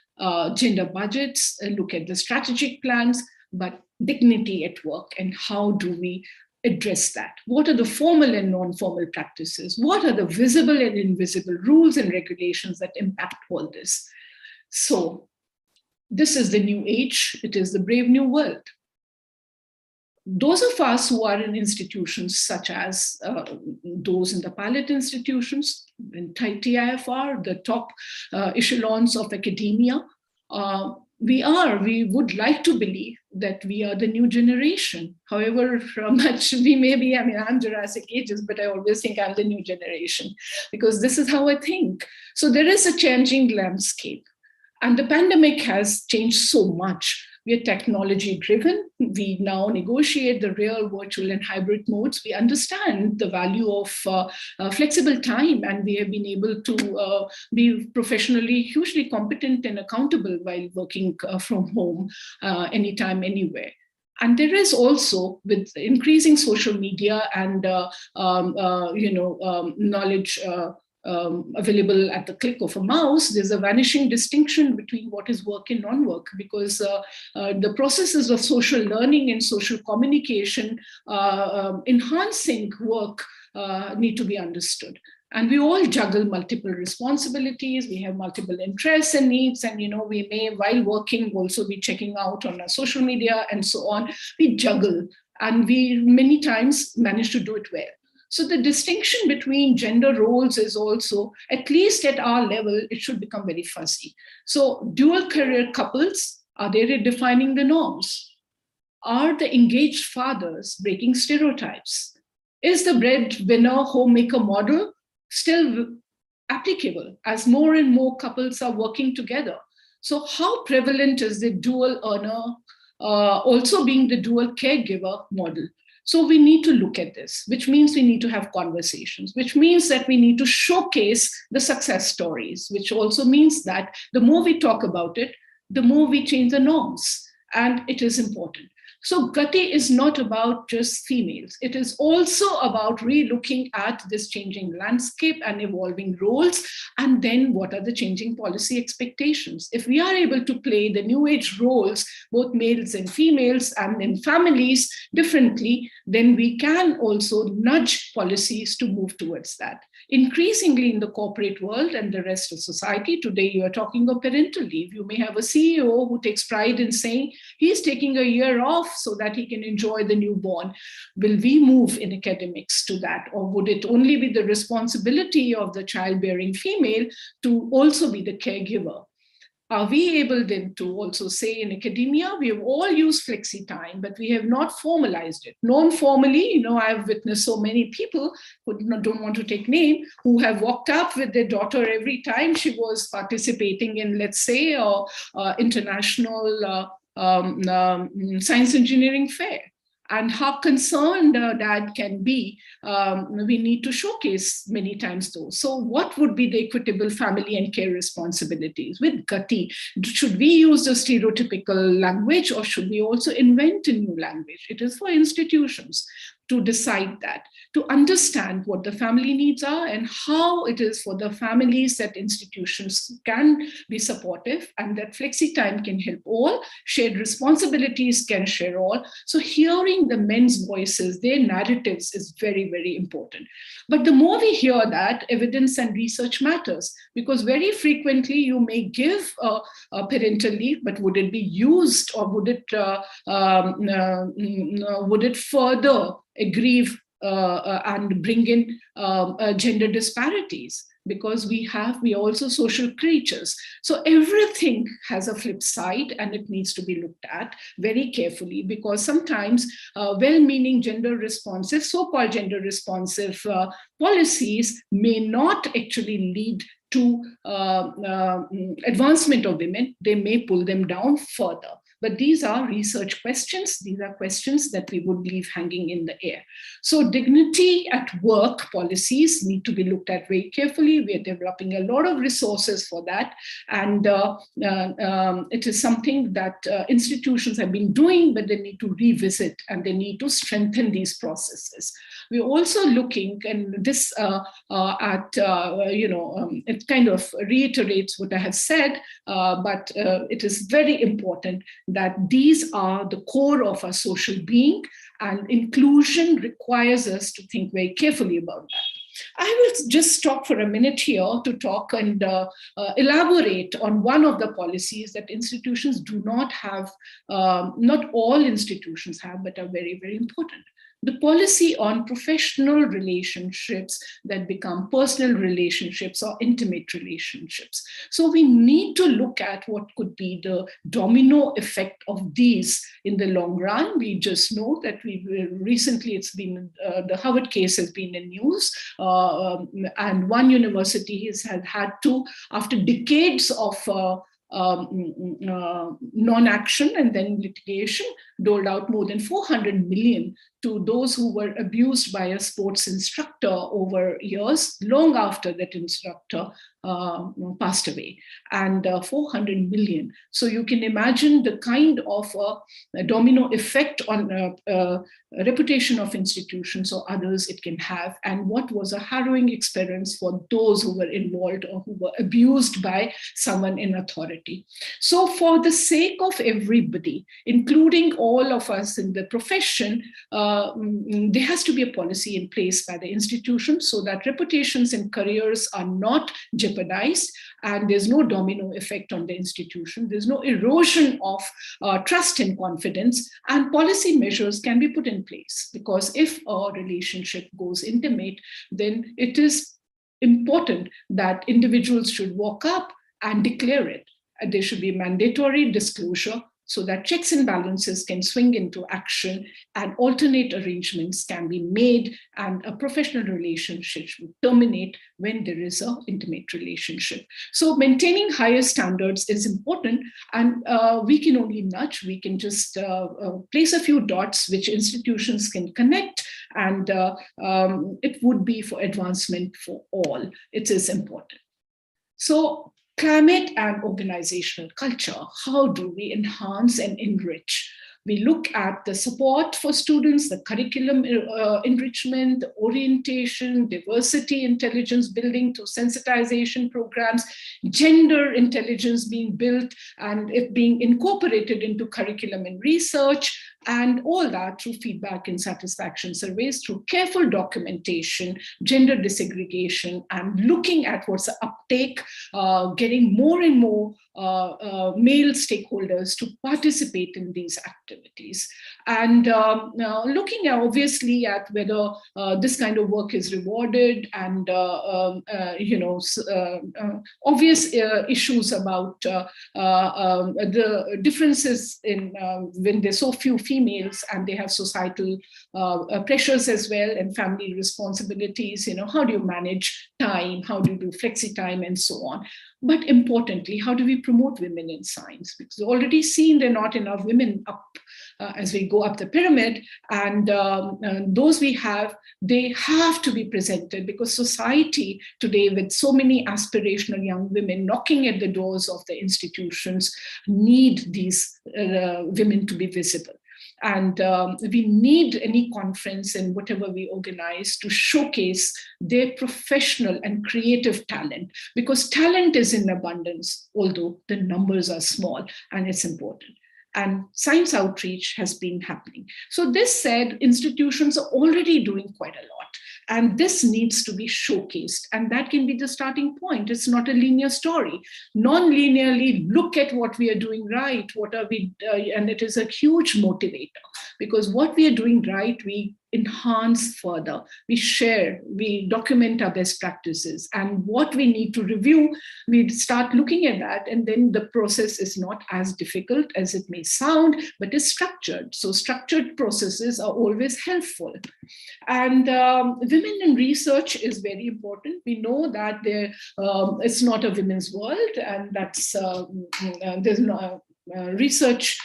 gender budgets, look at the strategic plans, but dignity at work, and how do we address that? What are the formal and non-formal practices? What are the visible and invisible rules and regulations that impact all this? So this is the new age. It is the brave new world. Those of us who are in institutions such as those in the pilot institutions, in TIFR, the top echelons of academia, we would like to believe that we are the new generation. However much we may be, I'm Jurassic ages, but I always think I'm the new generation because this is how I think. So there is a changing landscape, and the pandemic has changed so much. We are technology driven. We now negotiate the real, virtual, and hybrid modes. We understand the value of flexible time, and we have been able to be professionally hugely competent and accountable while working from home anytime, anywhere. And there is also, with increasing social media and knowledge available at the click of a mouse, there's a vanishing distinction between what is work and non-work, because the processes of social learning and social communication enhancing work need to be understood. And we all juggle multiple responsibilities. We have multiple interests and needs. And, we may, while working, also be checking out on our social media and so on. We juggle, and we many times manage to do it well. So the distinction between gender roles is also, at least at our level, it should become very fuzzy. So dual career couples Are they redefining the norms? Are the engaged fathers breaking stereotypes? Is the breadwinner homemaker model still applicable as more and more couples are working together? So how prevalent is the dual earner also being the dual caregiver model? So we need to look at this, which means we need to have conversations, which means that we need to showcase the success stories, which also means that the more we talk about it, the more we change the norms, and it is important. So GATI is not about just females. It is also about relooking at this changing landscape and evolving roles, and then what are the changing policy expectations. If we are able to play the new age roles, both males and females and in families differently, then we can also nudge policies to move towards that. Increasingly in the corporate world and the rest of society, today you are talking of parental leave. You may have a CEO who takes pride in saying he's taking a year off so that he can enjoy the newborn. Will we move in academics to that? Or would it only be the responsibility of the childbearing female to also be the caregiver? Are we able then to also say in academia, we have all used flexi time, but we have not formalized it. Non-formally, I've witnessed so many people who don't want to take name, who have walked up with their daughter every time she was participating in, let's say, international science engineering fair. And how concerned dad can be, we need to showcase many times those. So what would be the equitable family and care responsibilities with GATI? Should we use the stereotypical language, or should we also invent a new language? It is for institutions to decide that, to understand what the family needs are and how it is for the families that institutions can be supportive, and that flexi time can help all, shared responsibilities can share all. So hearing the men's voices, their narratives is very, very important. But the more we hear that, evidence and research matters, because very frequently you may give a parental leave, but would it be used, or would it further aggrieve and bring in gender disparities? Because we are also social creatures. So everything has a flip side, and it needs to be looked at very carefully, because sometimes well-meaning gender responsive, so-called gender responsive policies may not actually lead to advancement of women. They may pull them down further. But these are research questions. These are questions that we would leave hanging in the air. So dignity at work policies need to be looked at very carefully. We are developing a lot of resources for that. And it is something that institutions have been doing, but they need to revisit and they need to strengthen these processes. We're also looking, and this it kind of reiterates what I have said, but it is very important that these are the core of our social being, and inclusion requires us to think very carefully about that. I will just stop for a minute here to talk and elaborate on one of the policies that institutions do not have, not all institutions have, but are very, very important. The policy on professional relationships that become personal relationships or intimate relationships. So we need to look at what could be the domino effect of these in the long run. We just know that recently it's been, the Harvard case has been in news, and one university has had to, after decades of non-action and then litigation, doled out more than 400 million to those who were abused by a sports instructor over years, long after that instructor passed away, and 400 million. So you can imagine the kind of domino effect on reputation of institutions or others it can have, and what was a harrowing experience for those who were involved or who were abused by someone in authority. So for the sake of everybody, including all of us in the profession, there has to be a policy in place by the institution so that reputations and careers are not jeopardized, and there's no domino effect on the institution. There's no erosion of trust and confidence, and policy measures can be put in place, because if a relationship goes intimate, then it is important that individuals should walk up and declare it. There should be mandatory disclosure so that checks and balances can swing into action and alternate arrangements can be made and a professional relationship should terminate when there is an intimate relationship. So maintaining higher standards is important, and we can only nudge, we can just place a few dots which institutions can connect, and it would be for advancement for all. It is important. So climate and organizational culture, how do we enhance and enrich? We look at the support for students, the curriculum enrichment, the orientation, diversity intelligence building to sensitization programs, gender intelligence being built and it being incorporated into curriculum and research, and all that through feedback and satisfaction surveys, through careful documentation, gender disaggregation, and looking at what's the uptake, getting more and more male stakeholders to participate in these activities. And looking at, obviously at whether this kind of work is rewarded, and obvious issues about the differences in when there's so few females and they have societal pressures as well and family responsibilities, how do you manage time, how do you do flexi time and so on. But importantly, how do we promote women in science? Because we've already seen there are not enough women up as we go up the pyramid, and those we have, they have to be presented, because society today, with so many aspirational young women knocking at the doors of the institutions, need these women to be visible. And we need any conference and whatever we organize to showcase their professional and creative talent, because talent is in abundance, although the numbers are small, and it's important. And science outreach has been happening. So this said, institutions are already doing quite a lot, and this needs to be showcased, and that can be the starting point. It's not a linear story. Non-linearly look at what we are doing right, what are we, and it is a huge motivator, because what we are doing right, we enhance further, we share, we document our best practices, and what we need to review, we start looking at that, and then the process is not as difficult as it may sound, but is structured. So structured processes are always helpful. And women in research is very important. We know that it's not a women's world, and that's there's no research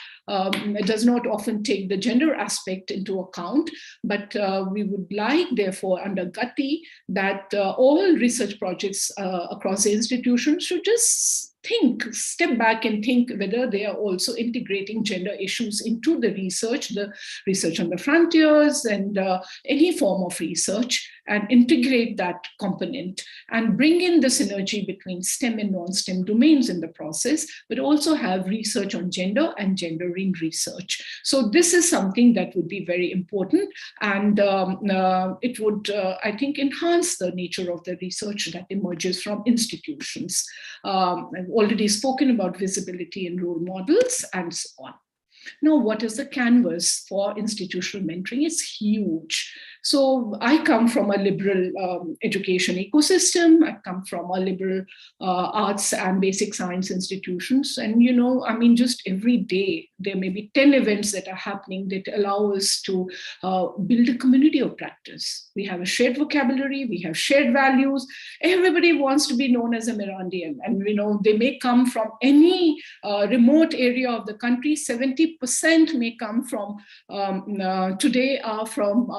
does not often take the gender aspect into account, but we would like, therefore, under GATI, that all research projects across the institution should just step back and think whether they are also integrating gender issues into the research on the frontiers, and any form of research, and integrate that component and bring in the synergy between STEM and non-STEM domains in the process, but also have research on gender and gender in research. So this is something that would be very important, and it would, I think, enhance the nature of the research that emerges from institutions. I've already spoken about visibility and role models and so on. Now, what is the canvas for institutional mentoring? It's huge. So I come from a liberal education ecosystem. I come from a liberal arts and basic science institutions. And, just every day, there may be 10 events that are happening that allow us to build a community of practice. We have a shared vocabulary, we have shared values. Everybody wants to be known as a Mirandian. And, they may come from any remote area of the country. 70% may come from, today are from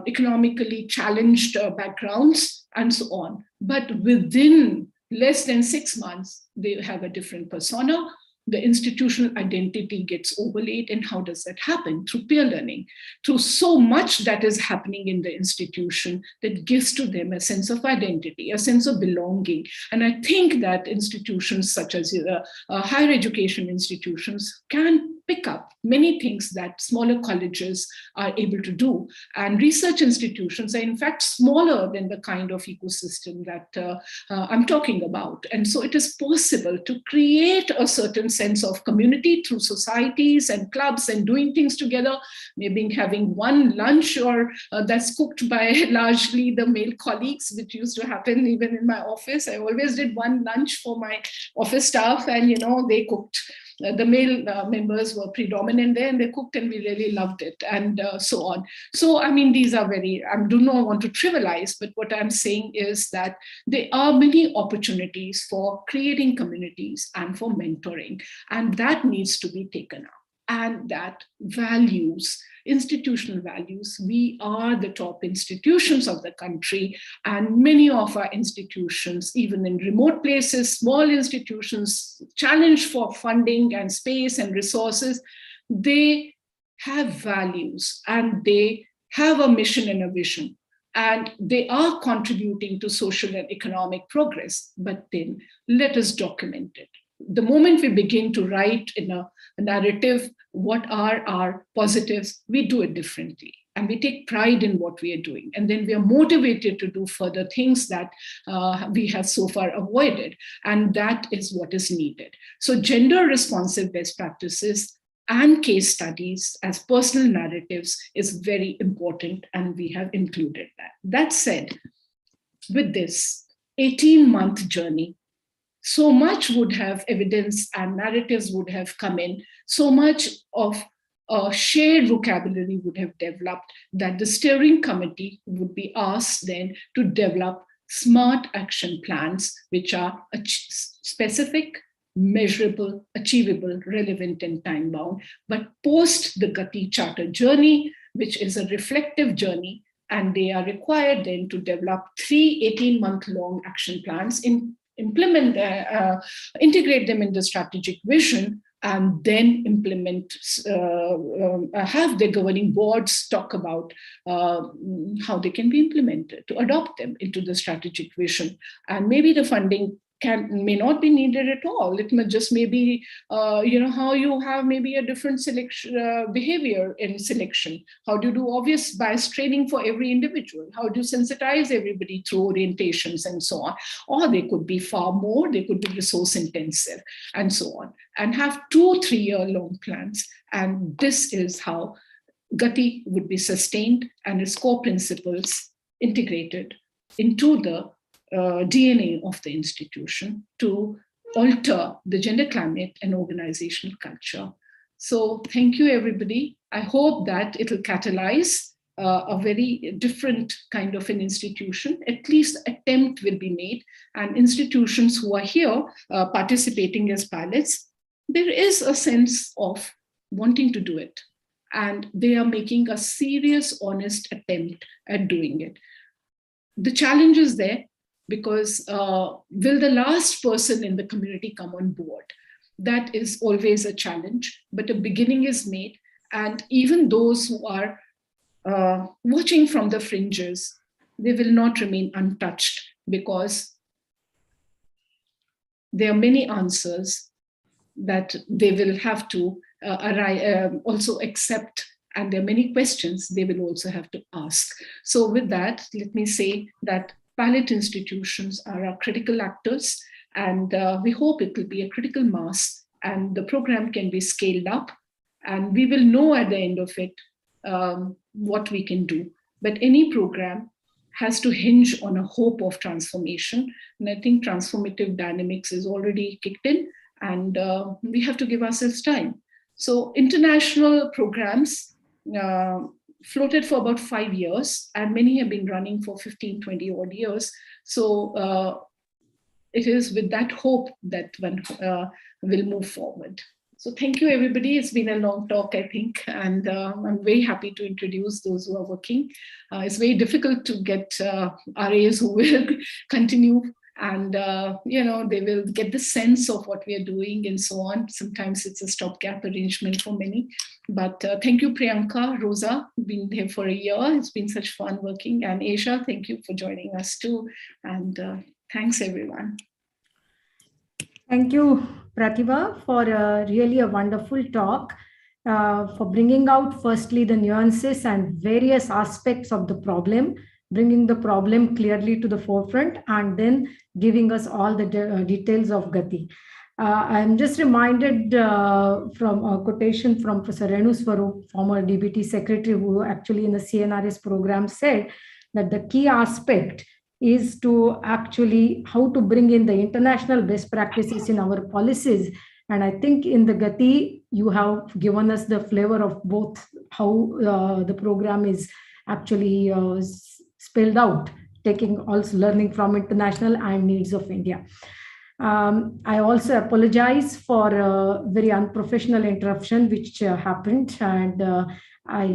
economically challenged backgrounds and so on. But within less than 6 months, they have a different persona. The institutional identity gets overlaid. And how does that happen? Through peer learning, through so much that is happening in the institution that gives to them a sense of identity, a sense of belonging. And I think that institutions such as higher education institutions can pick up many things that smaller colleges are able to do. And research institutions are in fact smaller than the kind of ecosystem that I'm talking about. And so it is possible to create a certain sense of community through societies and clubs and doing things together, maybe having one lunch or that's cooked by largely the male colleagues, which used to happen even in my office. I always did one lunch for my office staff, and they cooked. The male members were predominant there, and they cooked, and we really loved it, and so on. So, I mean, these are I do not want to trivialize, but what I'm saying is that there are many opportunities for creating communities and for mentoring, and that needs to be taken up. And that values, institutional values, we are the top institutions of the country, and many of our institutions, even in remote places, small institutions, challenged for funding and space and resources, they have values and they have a mission and a vision, and they are contributing to social and economic progress. But then let us document it. The moment we begin to write in a narrative what are our positives, we do it differently, and we take pride in what we are doing, and then we are motivated to do further things that we have so far avoided, and that is what is needed. So gender responsive best practices and case studies as personal narratives is very important, and we have included that. That said, with this 18-month journey, so much would have evidence and narratives would have come in, so much of a shared vocabulary would have developed, that the steering committee would be asked then to develop smart action plans, which are specific, measurable, achievable, relevant, and time-bound. But post the GATI Charter journey, which is a reflective journey, and they are required then to develop 3 18-month-long action plans, integrate them in the strategic vision, and then have the governing boards talk about how they can be implemented, to adopt them into the strategic vision. And maybe the funding may not be needed at all. It may just maybe, how you have maybe a different selection behavior in selection. How do you do obvious bias training for every individual? How do you sensitize everybody through orientations and so on? Or they could be far more, they could be resource intensive and so on. And have 2-3 year long plans. And this is how GATI would be sustained and its core principles integrated into the DNA of the institution to alter the gender climate and organizational culture. So thank you, everybody. I hope that it will catalyze a very different kind of an institution. At least attempt will be made, and institutions who are here participating as pilots, there is a sense of wanting to do it, and they are making a serious, honest attempt at doing it. The challenge is there, because will the last person in the community come on board? That is always a challenge, but a beginning is made. And even those who are watching from the fringes, they will not remain untouched, because there are many answers that they will have to also accept, and there are many questions they will also have to ask. So with that, let me say that pilot institutions are our critical actors, and we hope it will be a critical mass, and the program can be scaled up, and we will know at the end of it what we can do. But any program has to hinge on a hope of transformation, and I think transformative dynamics is already kicked in, and we have to give ourselves time. So international programs floated for about 5 years, and many have been running for 15, 20 odd years. So it is with that hope that one will move forward. So thank you, everybody. It's been a long talk, I think, and I'm very happy to introduce those who are working. It's very difficult to get RAs who will continue, and they will get the sense of what we are doing and so on. Sometimes it's a stopgap arrangement for many. But thank you, Priyanka, Rosa, been here for a year. It's been such fun working. And Asia, thank you for joining us too. And thanks, everyone. Thank you, Pratibha, for really a wonderful talk. for bringing out firstly the nuances and various aspects of the problem, bringing the problem clearly to the forefront, and then giving us all the details of GATI. I'm just reminded from a quotation from Professor Renu Swarup, former DBT secretary, who actually in the CNRS program said that the key aspect is to actually how to bring in the international best practices in our policies. And I think in the GATI, you have given us the flavor of both how the program is actually spelled out, taking also learning from international and needs of India. I also apologize for a very unprofessional interruption which happened, and I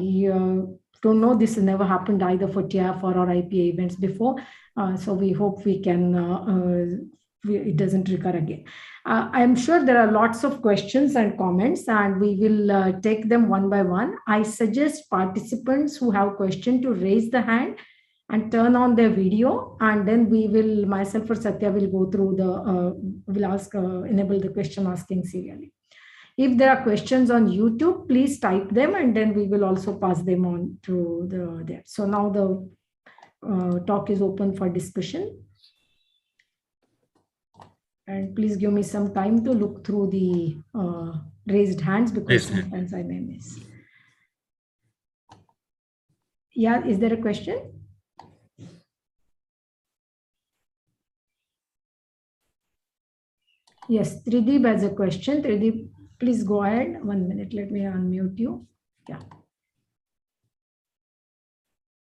don't know, this has never happened either for TIFR or IPA events before. So we hope we can, it doesn't recur again. I'm sure there are lots of questions and comments, and we will take them one by one. I suggest participants who have questions to raise the hand and turn on their video, and then we will, myself or Satya will go through the, will ask, enable the question asking serially. If there are questions on YouTube, please type them, and then we will also pass them on to the there. So now the talk is open for discussion. And please give me some time to look through the raised hands, because sometimes I may miss. Yeah, is there a question? Yes, Trideep has a question. Trideep, please go ahead. 1 minute, let me unmute you. Yeah.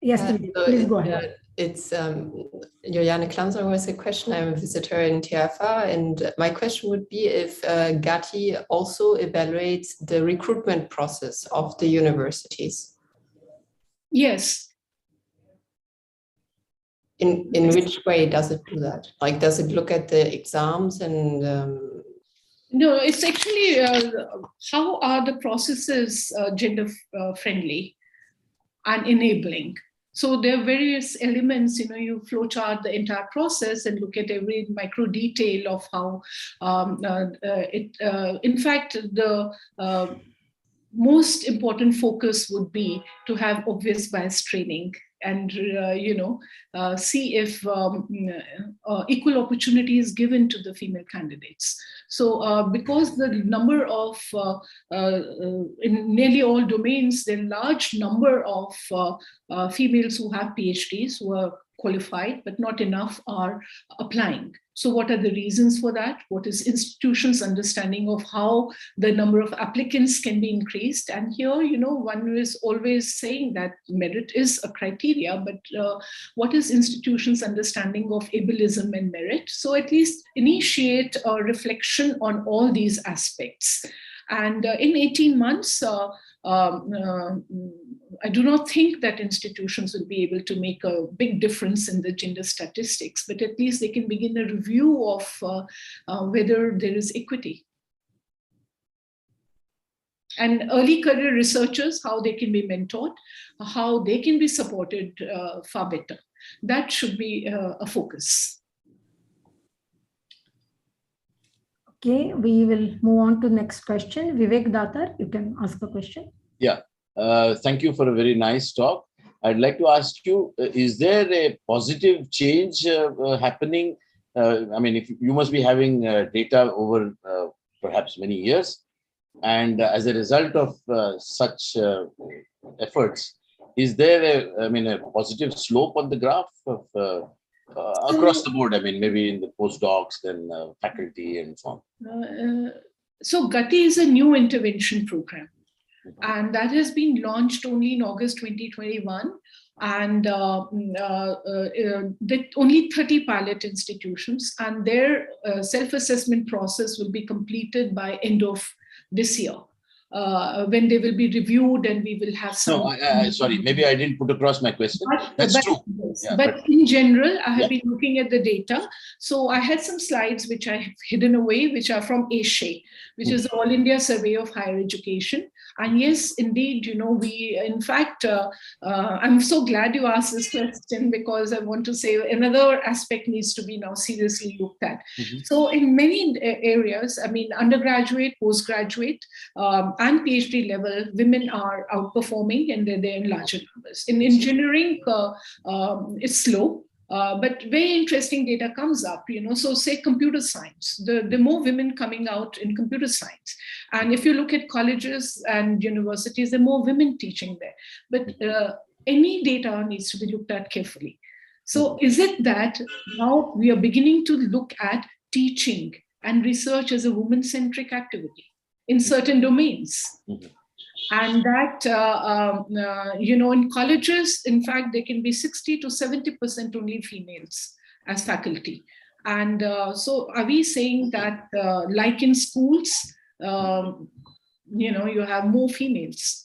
Yes, Trideep, please go ahead. It's Juliane Klamser was a question. I'm a visitor in TIFR, and my question would be if GATI also evaluates the recruitment process of the universities. Yes. In which way does it do that? Like, does it look at the exams and? No, it's actually how are the processes gender friendly and enabling. So there are various elements, you know, you flowchart the entire process and look at every micro detail of how in fact, the most important focus would be to have obvious bias training and, see if equal opportunity is given to the female candidates. So because the number of, in nearly all domains, there are large number of females who have PhDs who are qualified, but not enough are applying. So what are the reasons for that? What is institutions' understanding of how the number of applicants can be increased? And here, you know, one is always saying that merit is a criteria, but what is institutions' understanding of ableism and merit? So at least initiate a reflection on all these aspects. And in 18 months, I do not think that institutions will be able to make a big difference in the gender statistics, but at least they can begin a review of whether there is equity. And early career researchers, how they can be mentored, how they can be supported far better. That should be a focus. Okay, we will move on to the next question. Vivek Datar, you can ask a question. Yeah, thank you for a very nice talk. I'd like to ask you, is there a positive change happening? I mean, if you must be having data over perhaps many years, and as a result of such efforts, is there a positive slope on the graph of across the board? I mean, maybe in the postdocs, then faculty and so on. So GATI is a new intervention program, and that has been launched only in August 2021. And only 30 pilot institutions, and their self-assessment process will be completed by end of this year. When they will be reviewed and we will have some... No, sorry, maybe I didn't put across my question. That's true. Yeah, but in general, I have been looking at the data. So I had some slides which I have hidden away, which are from ASHE, which is the All India Survey of Higher Education. And yes, indeed, you know, we, in fact, I'm so glad you asked this question, because I want to say another aspect needs to be now seriously looked at. So in many areas, I mean, undergraduate, postgraduate, and PhD level, women are outperforming and they're there in larger numbers. In engineering, it's slow. But very interesting data comes up, so say computer science, the more women coming out in computer science. And if you look at colleges and universities, there are more women teaching there. But any data needs to be looked at carefully. So is it that now we are beginning to look at teaching and research as a woman-centric activity in certain domains? And that, in colleges, in fact, there can be 60 to 70% only females as faculty. And so are we saying that like in schools, you have more females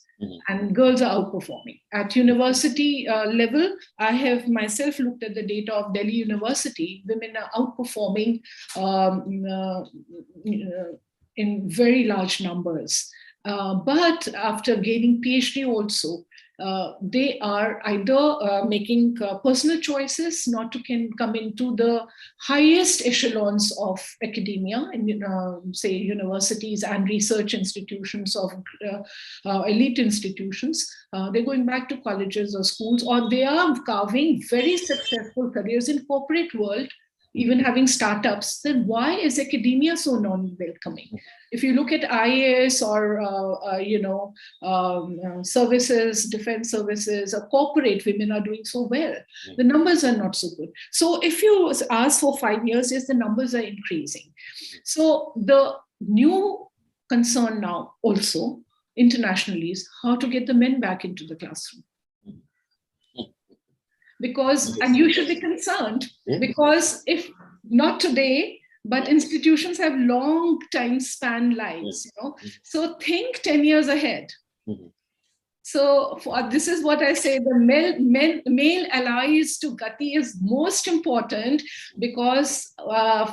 and girls are outperforming? At university level, I have myself looked at the data of Delhi University. Women are outperforming in very large numbers. But after gaining PhD also, they are either making personal choices not to come into the highest echelons of academia, in, say, universities and research institutions of elite institutions. They're going back to colleges or schools, or they are carving very successful careers in corporate world, even having startups. Then why is academia so non-welcoming? If you look at IAS or, services, defense services, or corporate, women are doing so well. The numbers are not so good. So if you ask for 5 years, yes, the numbers are increasing. So the new concern now also internationally is how to get the men back into the classroom. Because, and you should be concerned, because if not today, but institutions have long time span lives, So think 10 years ahead. So this is what I say, the male allies to GATI is most important, because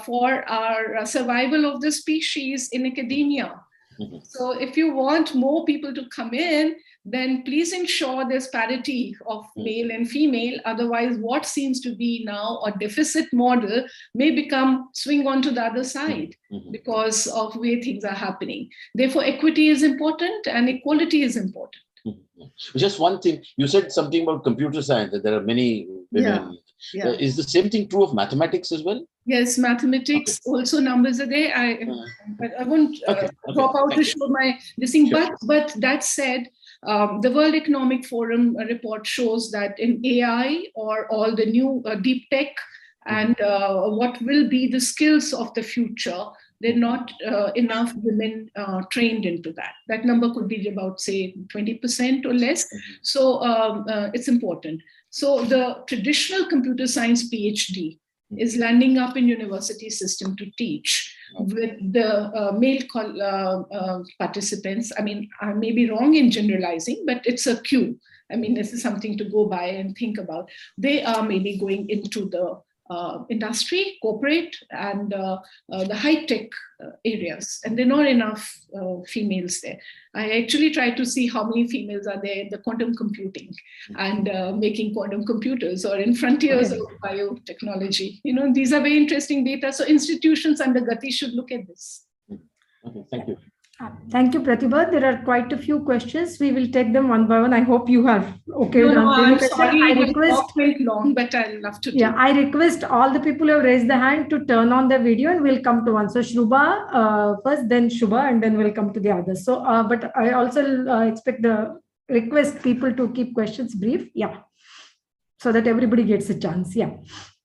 for our survival of the species in academia. So if you want more people to come in, then please ensure there's parity of male and female. Otherwise, what seems to be now a deficit model may swing on to the other side because of the way things are happening. Therefore, equity is important and equality is important. Just one thing, you said something about computer science, that there are many women. Yeah. Is the same thing true of mathematics as well? Yes, mathematics, also numbers are there. I won't drop out to show this thing, but that said, the World Economic Forum report shows that in AI or all the new deep tech and what will be the skills of the future, there are not enough women trained into that. That number could be about, say, 20% or less. So it's important. So the traditional computer science PhD is landing up in university system to teach with the male participants. I mean, I may be wrong in generalizing, but it's a cue. I mean, this is something to go by and think about. They are maybe going into the industry, corporate, and the high-tech areas. And there are not enough females there. I actually tried to see how many females are there in the quantum computing and making quantum computers, or in frontiers of biotechnology. These are very interesting data. So institutions under GATI should look at this. Okay, thank you. Thank you, Pratibha. There are quite a few questions. We will take them one by one. I hope you are okay. No, I'm sorry. I request went long, but I'll love to. Yeah, I request all the people who have raised the hand to turn on the video, and we'll come to one. So Shruba first, then Shubha, and then we'll come to the others. So, but I also request people to keep questions brief. Yeah, so that everybody gets a chance. Yeah.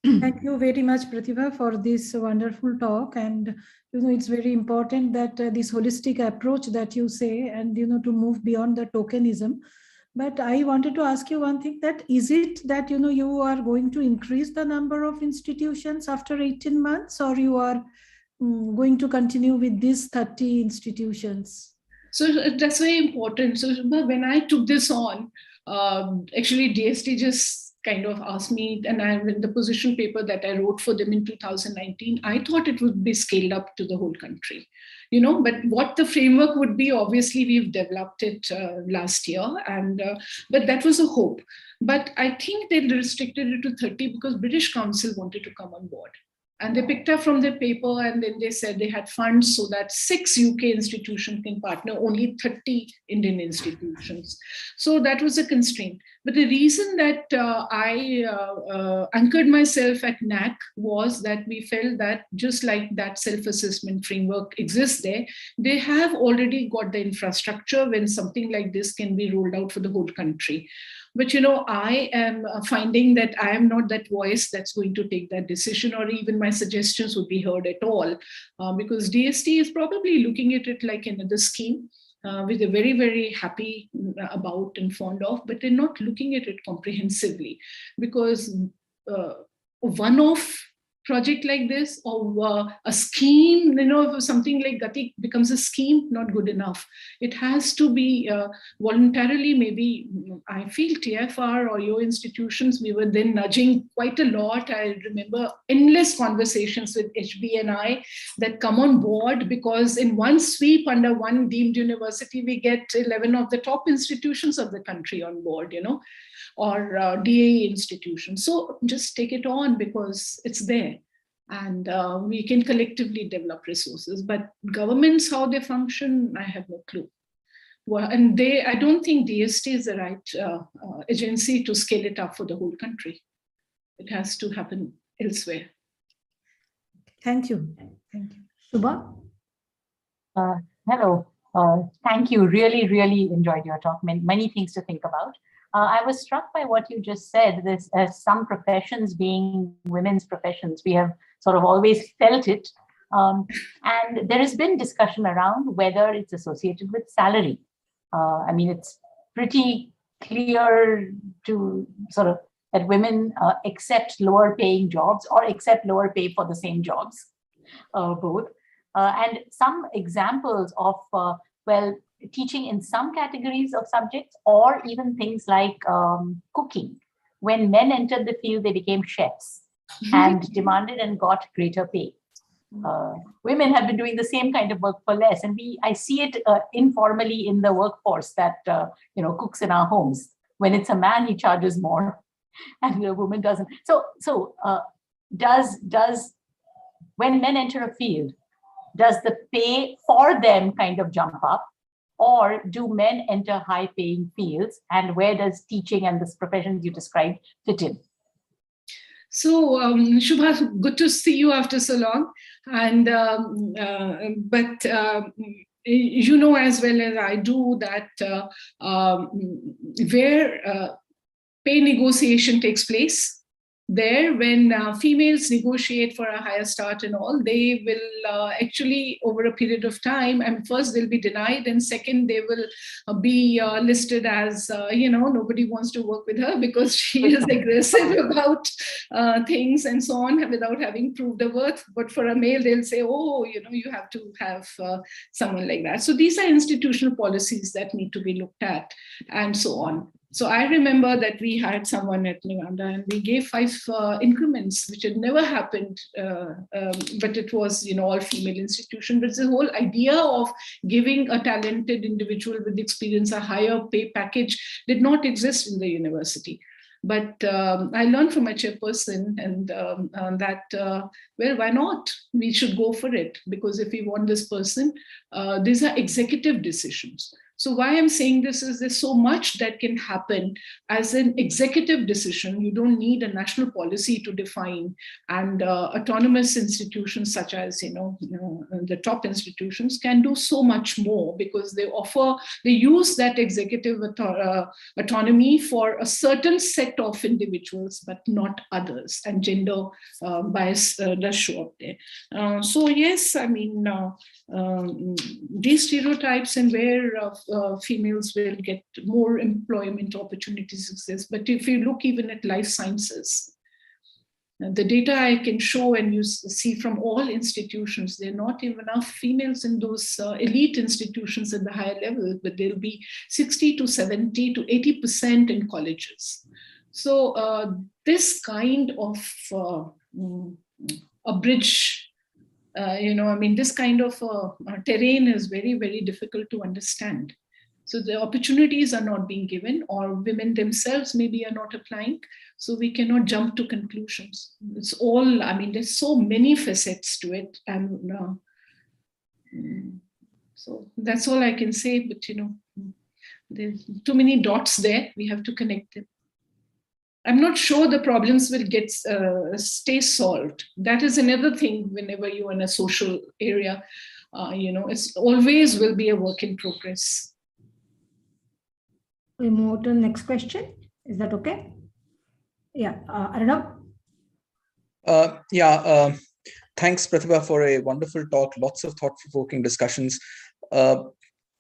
Thank you very much, Pratibha, for this wonderful talk. And it's very important that this holistic approach that you say, and to move beyond the tokenism. But I wanted to ask you one thing: that is it that you are going to increase the number of institutions after 18 months, or you are going to continue with these 30 institutions? So that's very important. So when I took this on, actually DST just kind of asked me, and I'm in the position paper that I wrote for them in 2019, I thought it would be scaled up to the whole country, but what the framework would be, obviously we've developed it last year, and but that was a hope. But I think they restricted it to 30 because British Council wanted to come on board. And they picked up from their paper, and then they said they had funds so that 6 UK institutions can partner, only 30 Indian institutions. So that was a constraint. But the reason that I anchored myself at NAAC was that we felt that just like that self-assessment framework exists there, they have already got the infrastructure when something like this can be rolled out for the whole country. But, I am finding that I am not that voice that's going to take that decision, or even my suggestions would be heard at all, because DST is probably looking at it like another scheme, which they're very, very happy about and fond of, but they're not looking at it comprehensively, because a one-off project like this, or a scheme, if something like GATI becomes a scheme, not good enough. It has to be voluntarily. Maybe I feel TIFR or your institutions, we were then nudging quite a lot. I remember endless conversations with HB and I that come on board, because in one sweep under one deemed university, we get 11 of the top institutions of the country on board, or DA institutions. So just take it on, because it's there. And we can collectively develop resources. But governments, how they function, I have no clue. Well, and I don't think DST is the right agency to scale it up for the whole country. It has to happen elsewhere. Thank you. Thank you. Shubha? Hello. Thank you. Really, really enjoyed your talk. Many things to think about. I was struck by what you just said, this some professions being women's professions. We have sort of always felt it. And there has been discussion around whether it's associated with salary. It's pretty clear to sort of that women accept lower paying jobs or accept lower pay for the same jobs, both. And some examples of, teaching in some categories of subjects, or even things like cooking. When men entered the field, they became chefs and demanded and got greater pay. Women have been doing the same kind of work for less. And I see it informally in the workforce that, cooks in our homes. When it's a man, he charges more and the woman doesn't. So does when men enter a field, does the pay for them kind of jump up? Or do men enter high-paying fields? And where does teaching and this professions you described fit in? So, Shubha, good to see you after so long. And but you know as well as I do that where pay negotiation takes place, there when females negotiate for a higher start and all, they will actually over a period of time, and first they'll be denied, and second they will be listed as nobody wants to work with her because she is aggressive about things and so on without having proved her worth. But for a male, they'll say, oh, you have to have someone like that. So these are institutional policies that need to be looked at and so on. So I remember that we had someone at Naganda and we gave 5 increments, which had never happened, but it was, all female institution. But the whole idea of giving a talented individual with experience a higher pay package did not exist in the university. But I learned from my chairperson and why not? We should go for it, because if we want this person, these are executive decisions. So why I'm saying this is there's so much that can happen as an executive decision. You don't need a national policy to define, and autonomous institutions such as, the top institutions can do so much more because they use that executive autonomy for a certain set of individuals, but not others. And gender bias does show up there. So yes, these stereotypes and where females will get more employment opportunities exist. But if you look even at life sciences, the data I can show and you see from all institutions, there are not even enough females in those elite institutions at the higher level, but there'll be 60 to 70 to 80% in colleges. So this kind of a bridge, this kind of terrain is very, very difficult to understand. So the opportunities are not being given, or women themselves maybe are not applying. So we cannot jump to conclusions. It's all, I mean, there's so many facets to it. And so that's all I can say, but there's too many dots there. We have to connect them. I'm not sure the problems will stay solved. That is another thing whenever you're in a social area, it's always will be a work in progress. We move to the next question. Is that okay? Yeah, Arnab? Thanks, Pratibha, for a wonderful talk. Lots of thought-provoking discussions.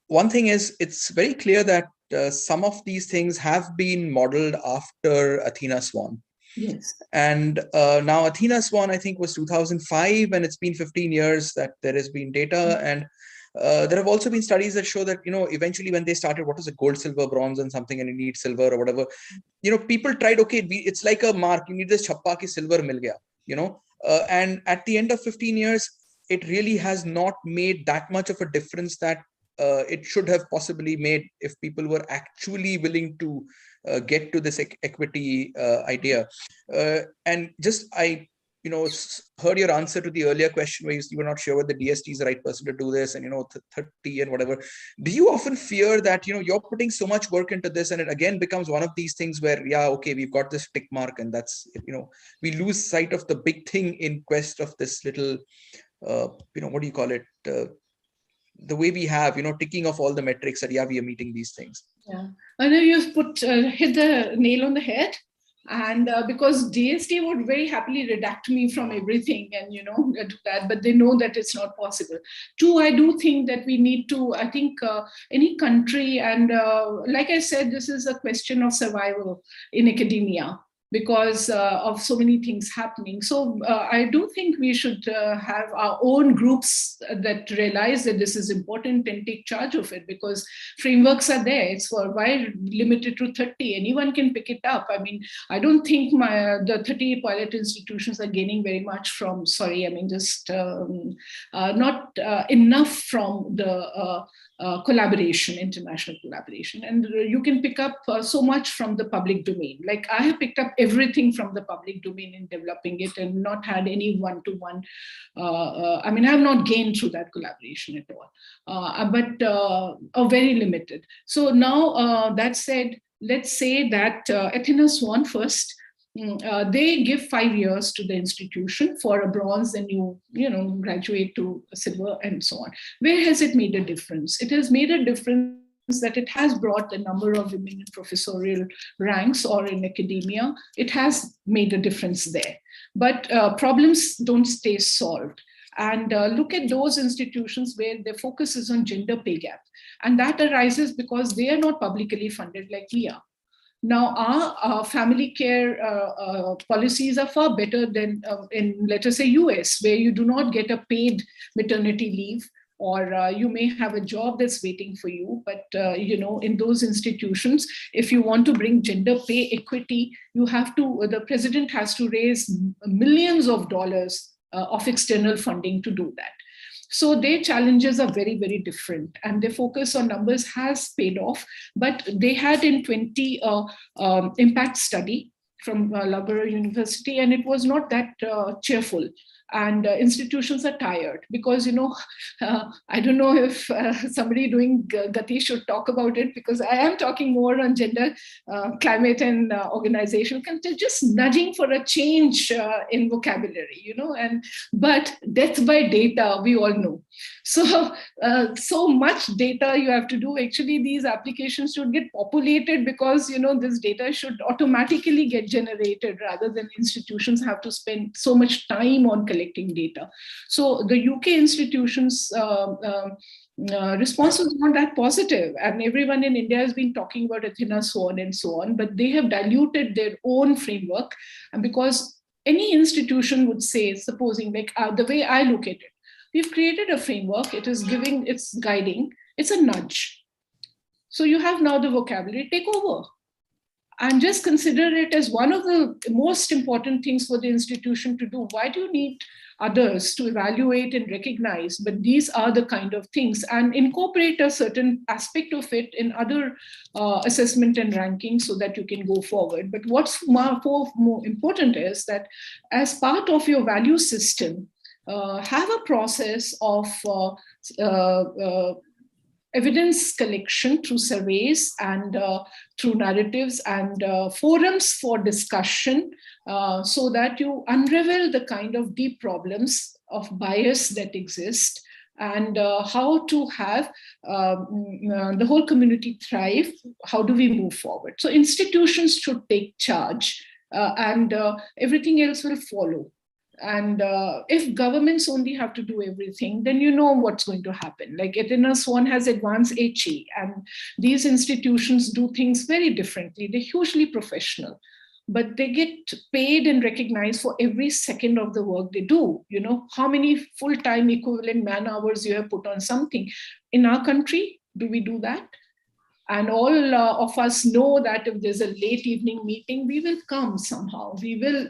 One thing is, it's very clear that some of these things have been modeled after Athena Swan. Yes. And now Athena Swan, I think, was 2005, and it's been 15 years that there has been data. And there have also been studies that show that, eventually when they started, what is it, gold, silver, bronze, and something, and you need silver or whatever, people tried, okay, it's like a mark, you need this chappa ki silver mil gaya, and at the end of 15 years, it really has not made that much of a difference that it should have possibly made if people were actually willing to get to this equity idea. And just, I heard your answer to the earlier question where you were not sure whether the DST is the right person to do this, and 30 and whatever. Do you often fear that you're putting so much work into this, and it again becomes one of these things where, yeah, okay, we've got this tick mark, and that's we lose sight of the big thing in quest of this little what do you call it, the way we have ticking off all the metrics that, yeah, we are meeting these things. Yeah, I know you've hit the nail on the head. And because DST would very happily redact me from everything and, do that, but they know that it's not possible. Two, I do think that we need to, I think any country, and like I said, this is a question of survival in academia because of so many things happening. So I do think we should have our own groups that realize that this is important and take charge of it, because frameworks are there. It's why limited to 30. Anyone can pick it up. I mean, I don't think the 30 pilot institutions are gaining very much from, not enough from the collaboration, international collaboration. And you can pick up so much from the public domain. Like I have picked up everything from the public domain in developing it and not had any one-to-one. I have not gained through that collaboration at all, but very limited. So now that said, let's say that Athena Swan first, they give 5 years to the institution for a bronze, and you graduate to a silver and so on. Where has it made a difference? It has made a difference that it has brought a number of women in professorial ranks or in academia. It has made a difference there. But problems don't stay solved. And look at those institutions where the focus is on gender pay gap. And that arises because they are not publicly funded like we are. Now, our family care policies are far better than in, let us say, US, where you do not get a paid maternity leave, or you may have a job that's waiting for you. But, in those institutions, if you want to bring gender pay equity, the president has to raise millions of dollars of external funding to do that. So their challenges are very, very different, and their focus on numbers has paid off. But they had in 20 impact study from Loughborough University, and it was not that cheerful. And institutions are tired because, I don't know if somebody doing GATI should talk about it, because I am talking more on gender, climate and organizational content, just nudging for a change in vocabulary, but death by data, we all know. So, so much data you have to do. Actually, these applications should get populated because, this data should automatically get generated rather than institutions have to spend so much time on collecting data. So the UK institutions' response was not that positive, and everyone in India has been talking about Athena Swan and so on, but they have diluted their own framework. And because any institution would say, supposing like the way I look at it, we've created a framework, it is giving, it's guiding, it's a nudge. So you have now the vocabulary, take over. and just consider it as one of the most important things for the institution to do. Why do you need others to evaluate and recognize? But these are the kind of things, and incorporate a certain aspect of it in other assessment and ranking so that you can go forward. But what's more important is that as part of your value system, have a process of evidence collection through surveys and through narratives and forums for discussion, so that you unravel the kind of deep problems of bias that exist, and how to have the whole community thrive. How do we move forward? So institutions should take charge, and everything else will follow. And if governments only have to do everything, then you know what's going to happen. Like Athena Swan has advanced HE, and these institutions do things very differently. They're hugely professional, but they get paid and recognized for every second of the work they do. You know, how many full-time equivalent man hours you have put on something. In our country, do we do that? And all of us know that if there's a late evening meeting, we will come somehow. We will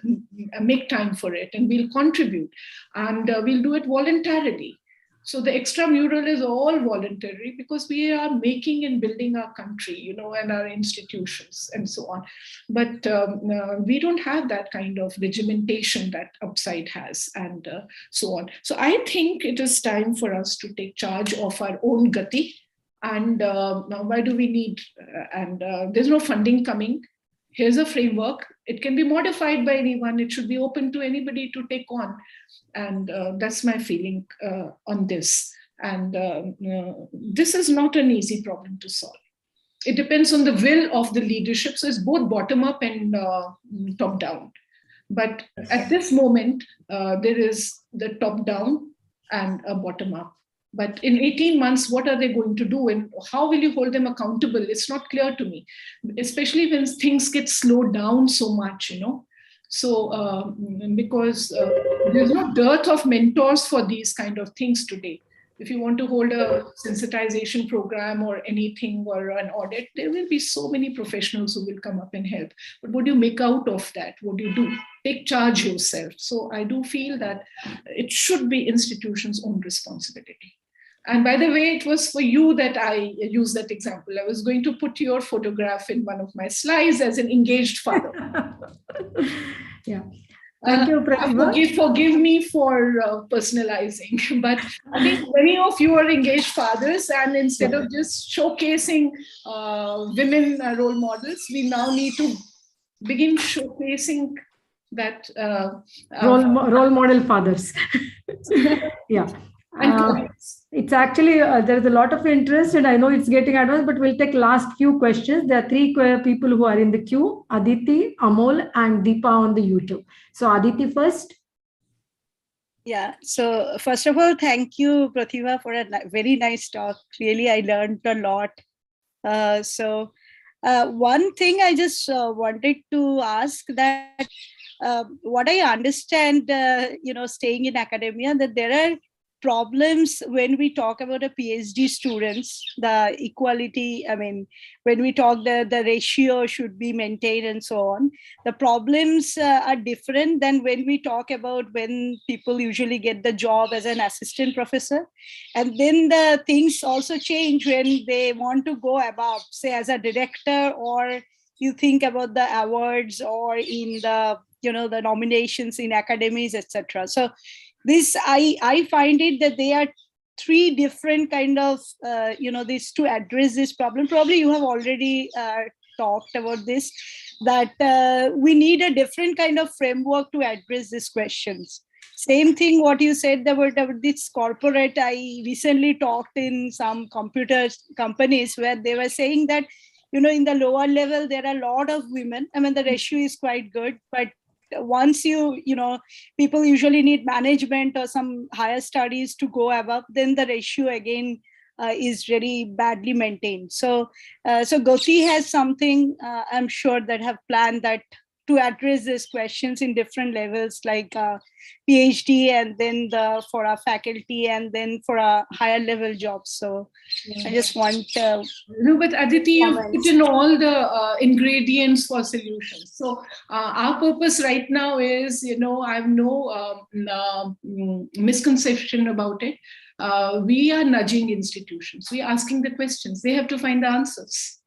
make time for it, and we'll contribute, and we'll do it voluntarily. So the extramural is all voluntary, because we are making and building our country, you know, and our institutions and so on. But we don't have that kind of regimentation that outside has, and so on. So I think it is time for us to take charge of our own Gati. And now why do we need, there's no funding coming. Here's a framework. It can be modified by anyone. It should be open to anybody to take on. And that's my feeling on this. And this is not an easy problem to solve. It depends on the will of the leadership. So it's both bottom up and top down. But at this moment, there is the top down and a bottom up. But in 18 months, what are they going to do, and how will you hold them accountable? It's not clear to me, especially when things get slowed down so much, you know. So because there's no dearth of mentors for these kind of things today. If you want to hold a sensitization program or anything, or an audit, there will be so many professionals who will come up and help. But what do you make out of that? What do you do? Take charge yourself. So I do feel that it should be institutions' own responsibility. And by the way, it was for you that I used that example. I was going to put your photograph in one of my slides as an engaged father. Yeah. Thank you, Pratibha. Forgive me for personalizing, but I think many of you are engaged fathers, and instead of just showcasing women role models, we now need to begin showcasing that role model fathers. Yeah. It's actually, there's a lot of interest, and I know it's getting advanced, but we'll take last few questions. There are three people who are in the queue: Aditi, Amol, and Deepa on the YouTube. So Aditi first. Yeah. So first of all, thank you, Pratibha, for a very nice talk. Really, I learned a lot. One thing I just wanted to ask that what I understand, staying in academia, that there are problems when we talk about a PhD students, the equality, I mean, when we talk the ratio should be maintained and so on, the problems are different than when we talk about when people usually get the job as an assistant professor. And then the things also change when they want to go above, say as a director, or you think about the awards or in the, the nominations in academies, etc. So this, I find it that they are three different kind of, these to address this problem. Probably you have already talked about this, that we need a different kind of framework to address these questions. Same thing what you said about this corporate. I recently talked in some computer companies where they were saying that, in the lower level, there are a lot of women. I mean, the ratio is quite good, but once people usually need management or some higher studies to go above, then the ratio again is really badly maintained. So GATI has something, I'm sure, that have planned that to address these questions in different levels, like PhD, and then for our faculty, and then for our higher level jobs. So I just want no, but Aditi, you've comments. put in all the ingredients for solutions. So our purpose right now is, I have no misconception about it. We are nudging institutions. We are asking the questions. They have to find the answers.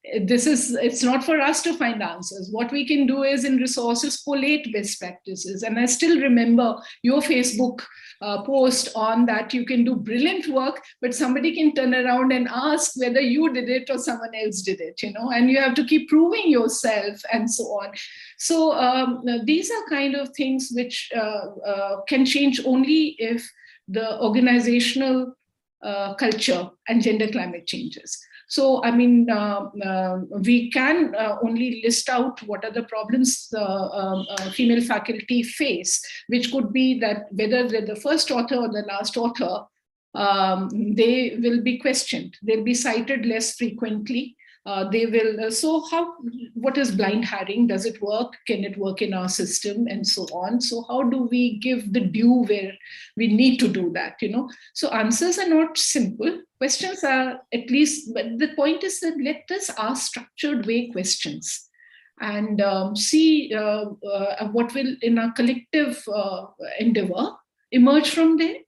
It's not for us to find answers. What we can do is in resources collate best practices. And I still remember your Facebook post on that. You can do brilliant work, but somebody can turn around and ask whether you did it or someone else did it, and you have to keep proving yourself and so on. So these are kind of things which can change only if the organizational culture and gender climate changes. So, I mean, we can only list out what are the problems female faculty face, which could be that whether they're the first author or the last author, they will be questioned. They'll be cited less frequently. They will, what is blind hiring? Does it work? Can it work in our system? And so on. So how do we give the due where we need to do that, So answers are not simple. Questions are at least, but the point is that let us ask structured way questions and see what will in our collective endeavor emerge from there.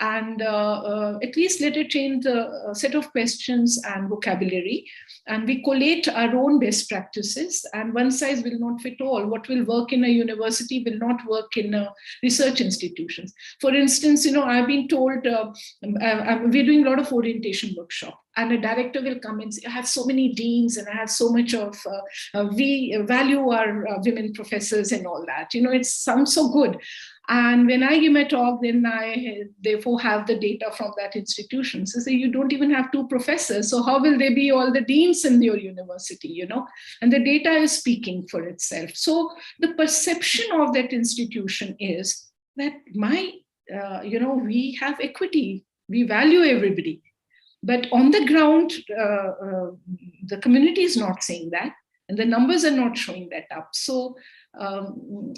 And at least let it change the set of questions and vocabulary, and we collate our own best practices, and one size will not fit all. What will work in a university will not work in research institutions. For instance, I've been told we're doing a lot of orientation workshop, and a director will come and say, I have so many deans and I have so much of, we value our women professors and all that. It sounds so good. And when I give my talk, then I therefore have the data from that institution. So say you don't even have 2 professors. So how will they be all the deans in your university, And the data is speaking for itself. So the perception of that institution is that we have equity, we value everybody. But on the ground, the community is not saying that, and the numbers are not showing that up. So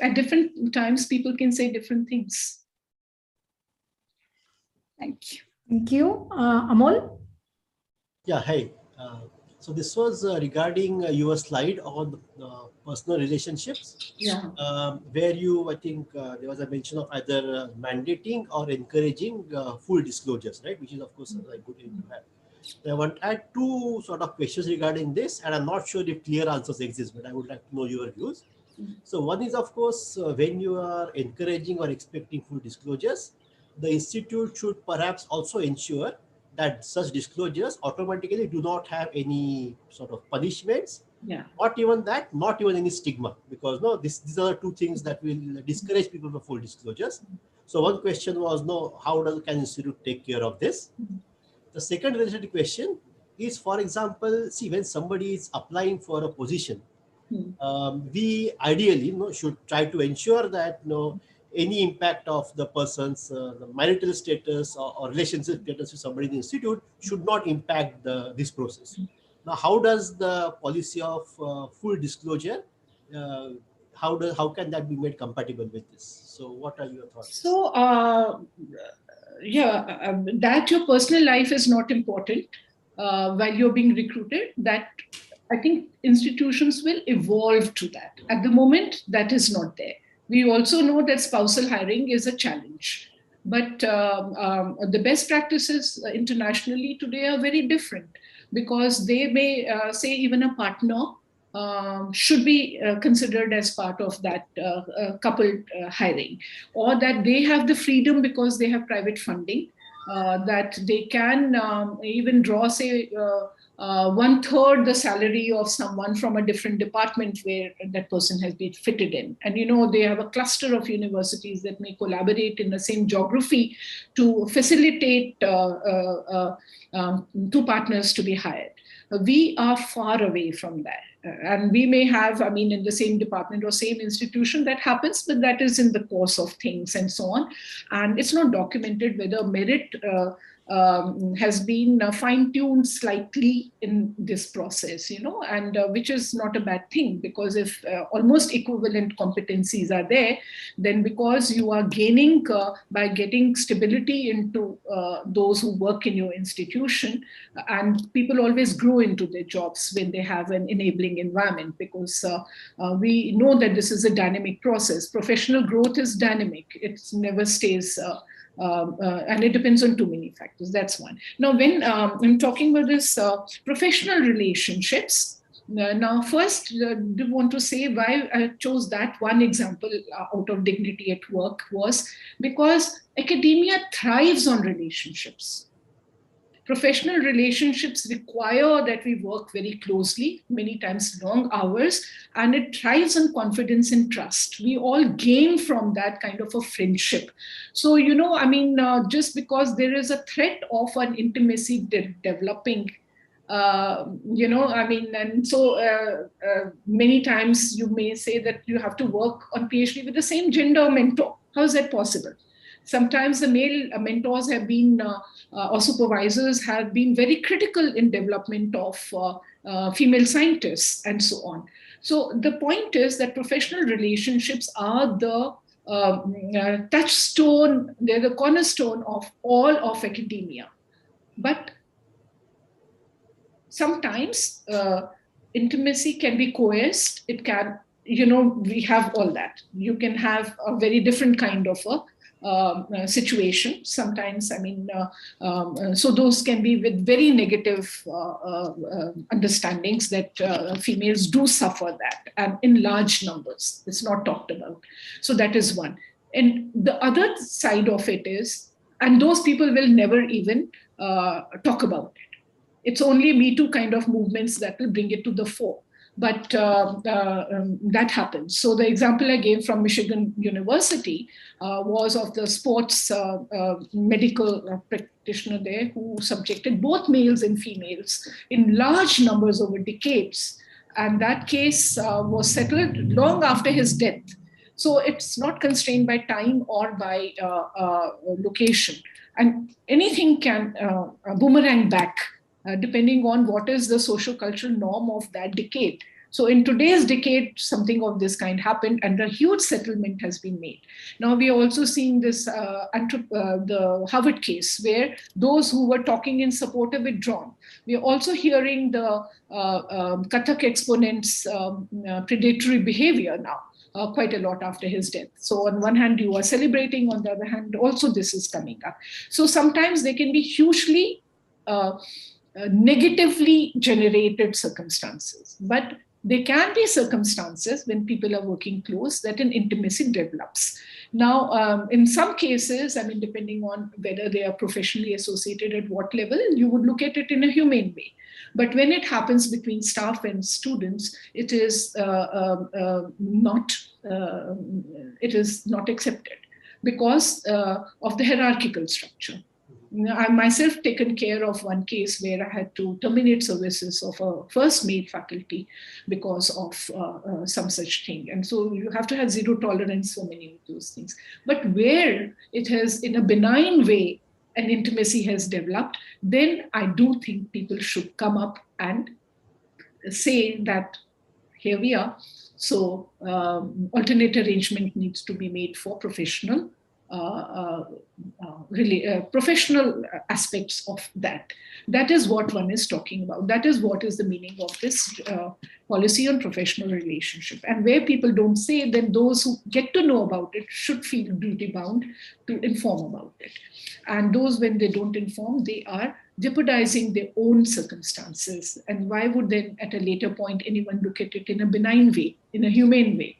at different times, people can say different things. Thank you. Thank you. Amol? Yeah, hi. So this was regarding your slide on personal relationships, where I think there was a mention of either mandating or encouraging full disclosures, right? Which is of course a good thing to have. I want to add 2 sort of questions regarding this, and I'm not sure if clear answers exist, but I would like to know your views. So one is, of course, when you are encouraging or expecting full disclosures, the institute should perhaps also ensure that such disclosures automatically do not have any sort of punishments. Not even that, not even any stigma, because these are the 2 things that will discourage people from full disclosures. So one question was, how can institute take care of this? The second related question is, for example, see, when somebody is applying for a position, we ideally should try to ensure that any impact of the person's the marital status or relationship status with somebody in the institute should not impact this process. Now, how does the policy of full disclosure, how can that be made compatible with this? So what are your thoughts? So that your personal life is not important while you're being recruited, that I think institutions will evolve to that. At the moment, that is not there. We also know that spousal hiring is a challenge, but the best practices internationally today are very different, because they may say even a partner should be considered as part of that coupled hiring, or that they have the freedom because they have private funding, that they can even draw, say, 1/3 the salary of someone from a different department where that person has been fitted in. And they have a cluster of universities that may collaborate in the same geography to facilitate 2 partners to be hired. We are far away from that. And we may have, in the same department or same institution that happens, but that is in the course of things and so on. And it's not documented whether merit has been fine-tuned slightly in this process, and which is not a bad thing, because if almost equivalent competencies are there, then because you are gaining by getting stability into those who work in your institution, and people always grow into their jobs when they have an enabling environment, because we know that this is a dynamic process. Professional growth is dynamic. It never stays and it depends on too many factors. That's one. Now, when I'm talking about this professional relationships, now first, do want to say why I chose that one example out of Dignity at Work was because academia thrives on relationships. Professional relationships require that we work very closely, many times long hours, and it thrives on confidence and trust. We all gain from that kind of a friendship. So, just because there is a threat of an intimacy developing, and so many times you may say that you have to work on PhD with the same gender mentor. How is that possible? Sometimes the male mentors have been, or supervisors have been very critical in development of female scientists and so on. So the point is that professional relationships are the touchstone, they're the cornerstone of all of academia. But sometimes intimacy can be coerced. It can, we have all that. You can have a very different kind of a situation sometimes. So those can be with very negative understandings that females do suffer that, and in large numbers. It's not talked about. So that is one. And the other side of it is, and those people will never even talk about it. It's only Me Too kind of movements that will bring it to the fore. But that happens. So the example I gave from Michigan University was of the sports medical practitioner there who subjected both males and females in large numbers over decades. And that case was settled long after his death. So it's not constrained by time or by location. And anything can boomerang back depending on what is the social-cultural norm of that decade. So in today's decade, something of this kind happened and a huge settlement has been made. Now we are also seeing this, the Harvard case, where those who were talking in support are withdrawn. We are also hearing the Kathak exponent's predatory behavior now. Quite a lot after his death. So on one hand, you are celebrating, on the other hand, also this is coming up. So sometimes they can be hugely negatively generated circumstances, but there can be circumstances when people are working close that an intimacy develops. Now, in some cases, depending on whether they are professionally associated at what level, you would look at it in a humane way. But when it happens between staff and students, it is not accepted because of the hierarchical structure. I myself taken care of one case where I had to terminate services of a first male faculty because of some such thing. And so you have to have zero tolerance for many of those things. But where it has, in a benign way, an intimacy has developed, then I do think people should come up and say that here we are. So alternate arrangement needs to be made for professional professional aspects of that. That is what one is talking about. That is what is the meaning of this policy on professional relationship. And where people don't say, then those who get to know about it should feel duty bound to inform about it. And those, when they don't inform, they are jeopardizing their own circumstances. And why would then at a later point anyone look at it in a benign way, in a humane way,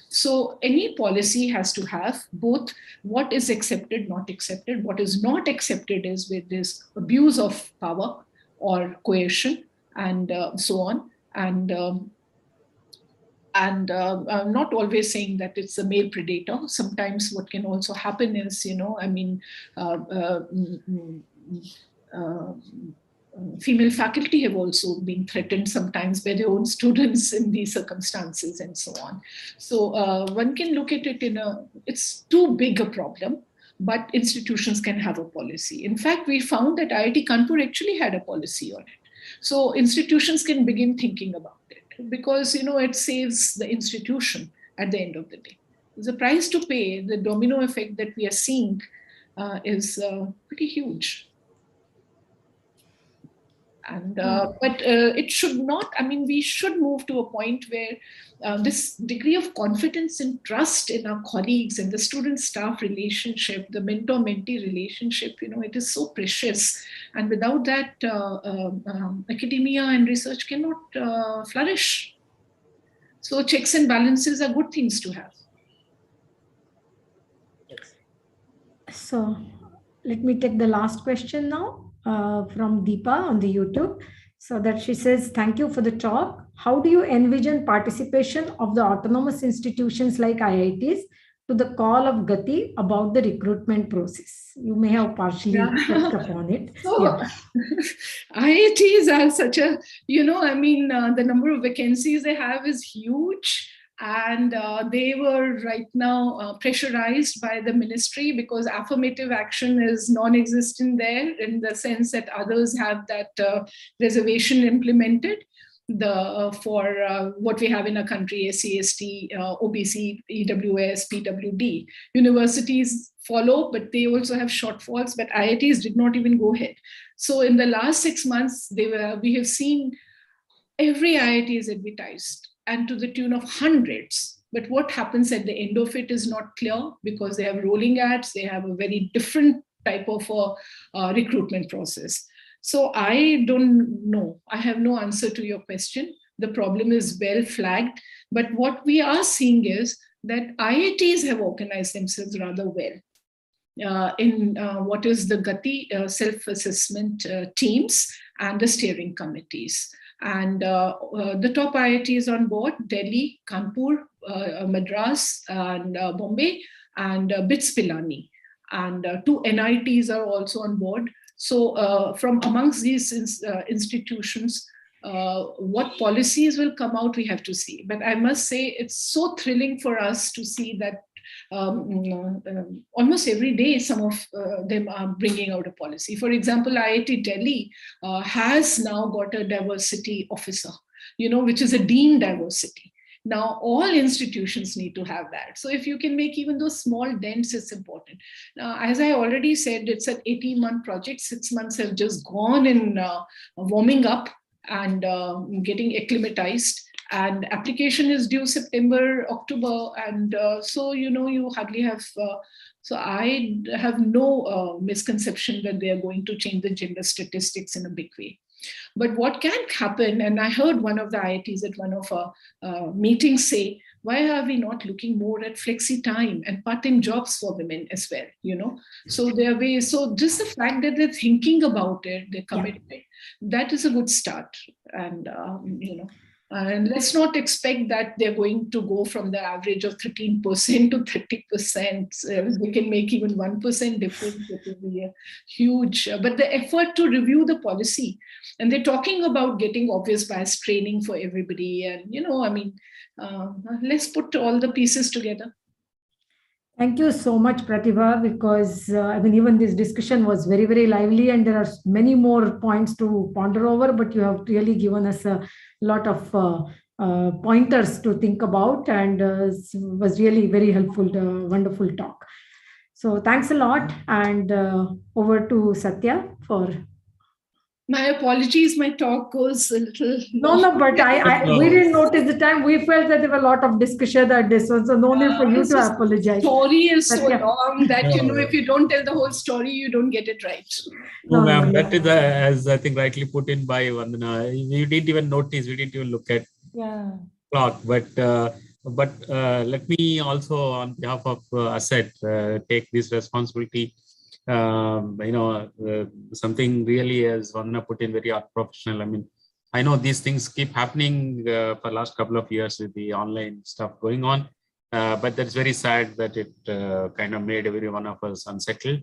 So any policy has to have both what is accepted, not accepted. What is not accepted is with this abuse of power or coercion and so on. And I'm not always saying that it's a male predator. Sometimes what can also happen is, female faculty have also been threatened sometimes by their own students in these circumstances and so on. So one can look at it it's too big a problem, but institutions can have a policy. In fact, we found that IIT Kanpur actually had a policy on it. So institutions can begin thinking about it because, it saves the institution at the end of the day. The price to pay, the domino effect that we are seeing is pretty huge. And but it should not, we should move to a point where this degree of confidence and trust in our colleagues and the student-staff relationship, the mentor-mentee relationship, it is so precious. And without that, academia and research cannot flourish. So checks and balances are good things to have. So let me take the last question now. From Deepa on the YouTube. So that she says, thank you for the talk. How do you envision participation of the autonomous institutions like IITs to the call of GATI about the recruitment process? You may have partially touched upon it. So, IITs are such a, the number of vacancies they have is huge. And they were right now pressurized by the ministry because affirmative action is non-existent there in the sense that others have that reservation implemented for what we have in a country, SC, ST, OBC, EWS, PWD. Universities follow, but they also have shortfalls, but IITs did not even go ahead. So in the last 6 months, we have seen every IIT is advertised, and to the tune of hundreds. But what happens at the end of it is not clear because they have rolling ads, they have a very different type of recruitment process. So I don't know. I have no answer to your question. The problem is well flagged. But what we are seeing is that IITs have organized themselves rather well in what is the GATI self-assessment teams and the steering committees. And the top IITs on board, Delhi, Kanpur, Madras, and Bombay, and BITS Pilani. And 2 NITs are also on board. So from amongst these institutions, what policies will come out, we have to see. But I must say, it's so thrilling for us to see that almost every day, some of them are bringing out a policy. For example, IIT Delhi has now got a diversity officer, which is a dean diversity. Now, all institutions need to have that. So if you can make even those small dents, it's important. Now, as I already said, it's an 18-month project. 6 months have just gone in warming up and getting acclimatized. And application is due September, October. And so, you hardly have, so I have no misconception that they are going to change the gender statistics in a big way. But what can happen, and I heard one of the IITs at one of our meetings say, why are we not looking more at flexi time and part-time jobs for women as well, So there are ways, so just the fact that they're thinking about it, they're committed, that is a good start. And, and let's not expect that they're going to go from the average of 13% to 30%. They can make even 1% difference. It will be a huge, but the effort to review the policy, and they're talking about getting obvious bias training for everybody. And, let's put all the pieces together. Thank you so much, Pratibha, because even this discussion was very, very lively and there are many more points to ponder over, but you have really given us a lot of pointers to think about, and was really very helpful, wonderful talk. So thanks a lot, and over to Satya for... My apologies, my talk goes a little... No, but we didn't notice the time. We felt that there were a lot of discussion at this one, so no need for you to apologize. The story is so long that, if you don't tell the whole story, you don't get it right. No, ma'am, that is, as I think rightly put in by Vandana, we didn't even notice, we didn't even look at clock. But let me also, on behalf of ASET, take this responsibility. Something really, as Vandana put in, very unprofessional. I know these things keep happening for the last couple of years with the online stuff going on, but that's very sad that it kind of made every one of us unsettled.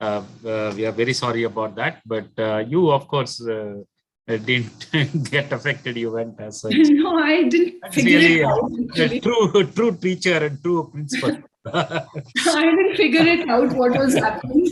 We are very sorry about that, but you, of course, didn't get affected. You went as such. No, I didn't. That's really a true teacher and true principal. I didn't figure it out what was happening.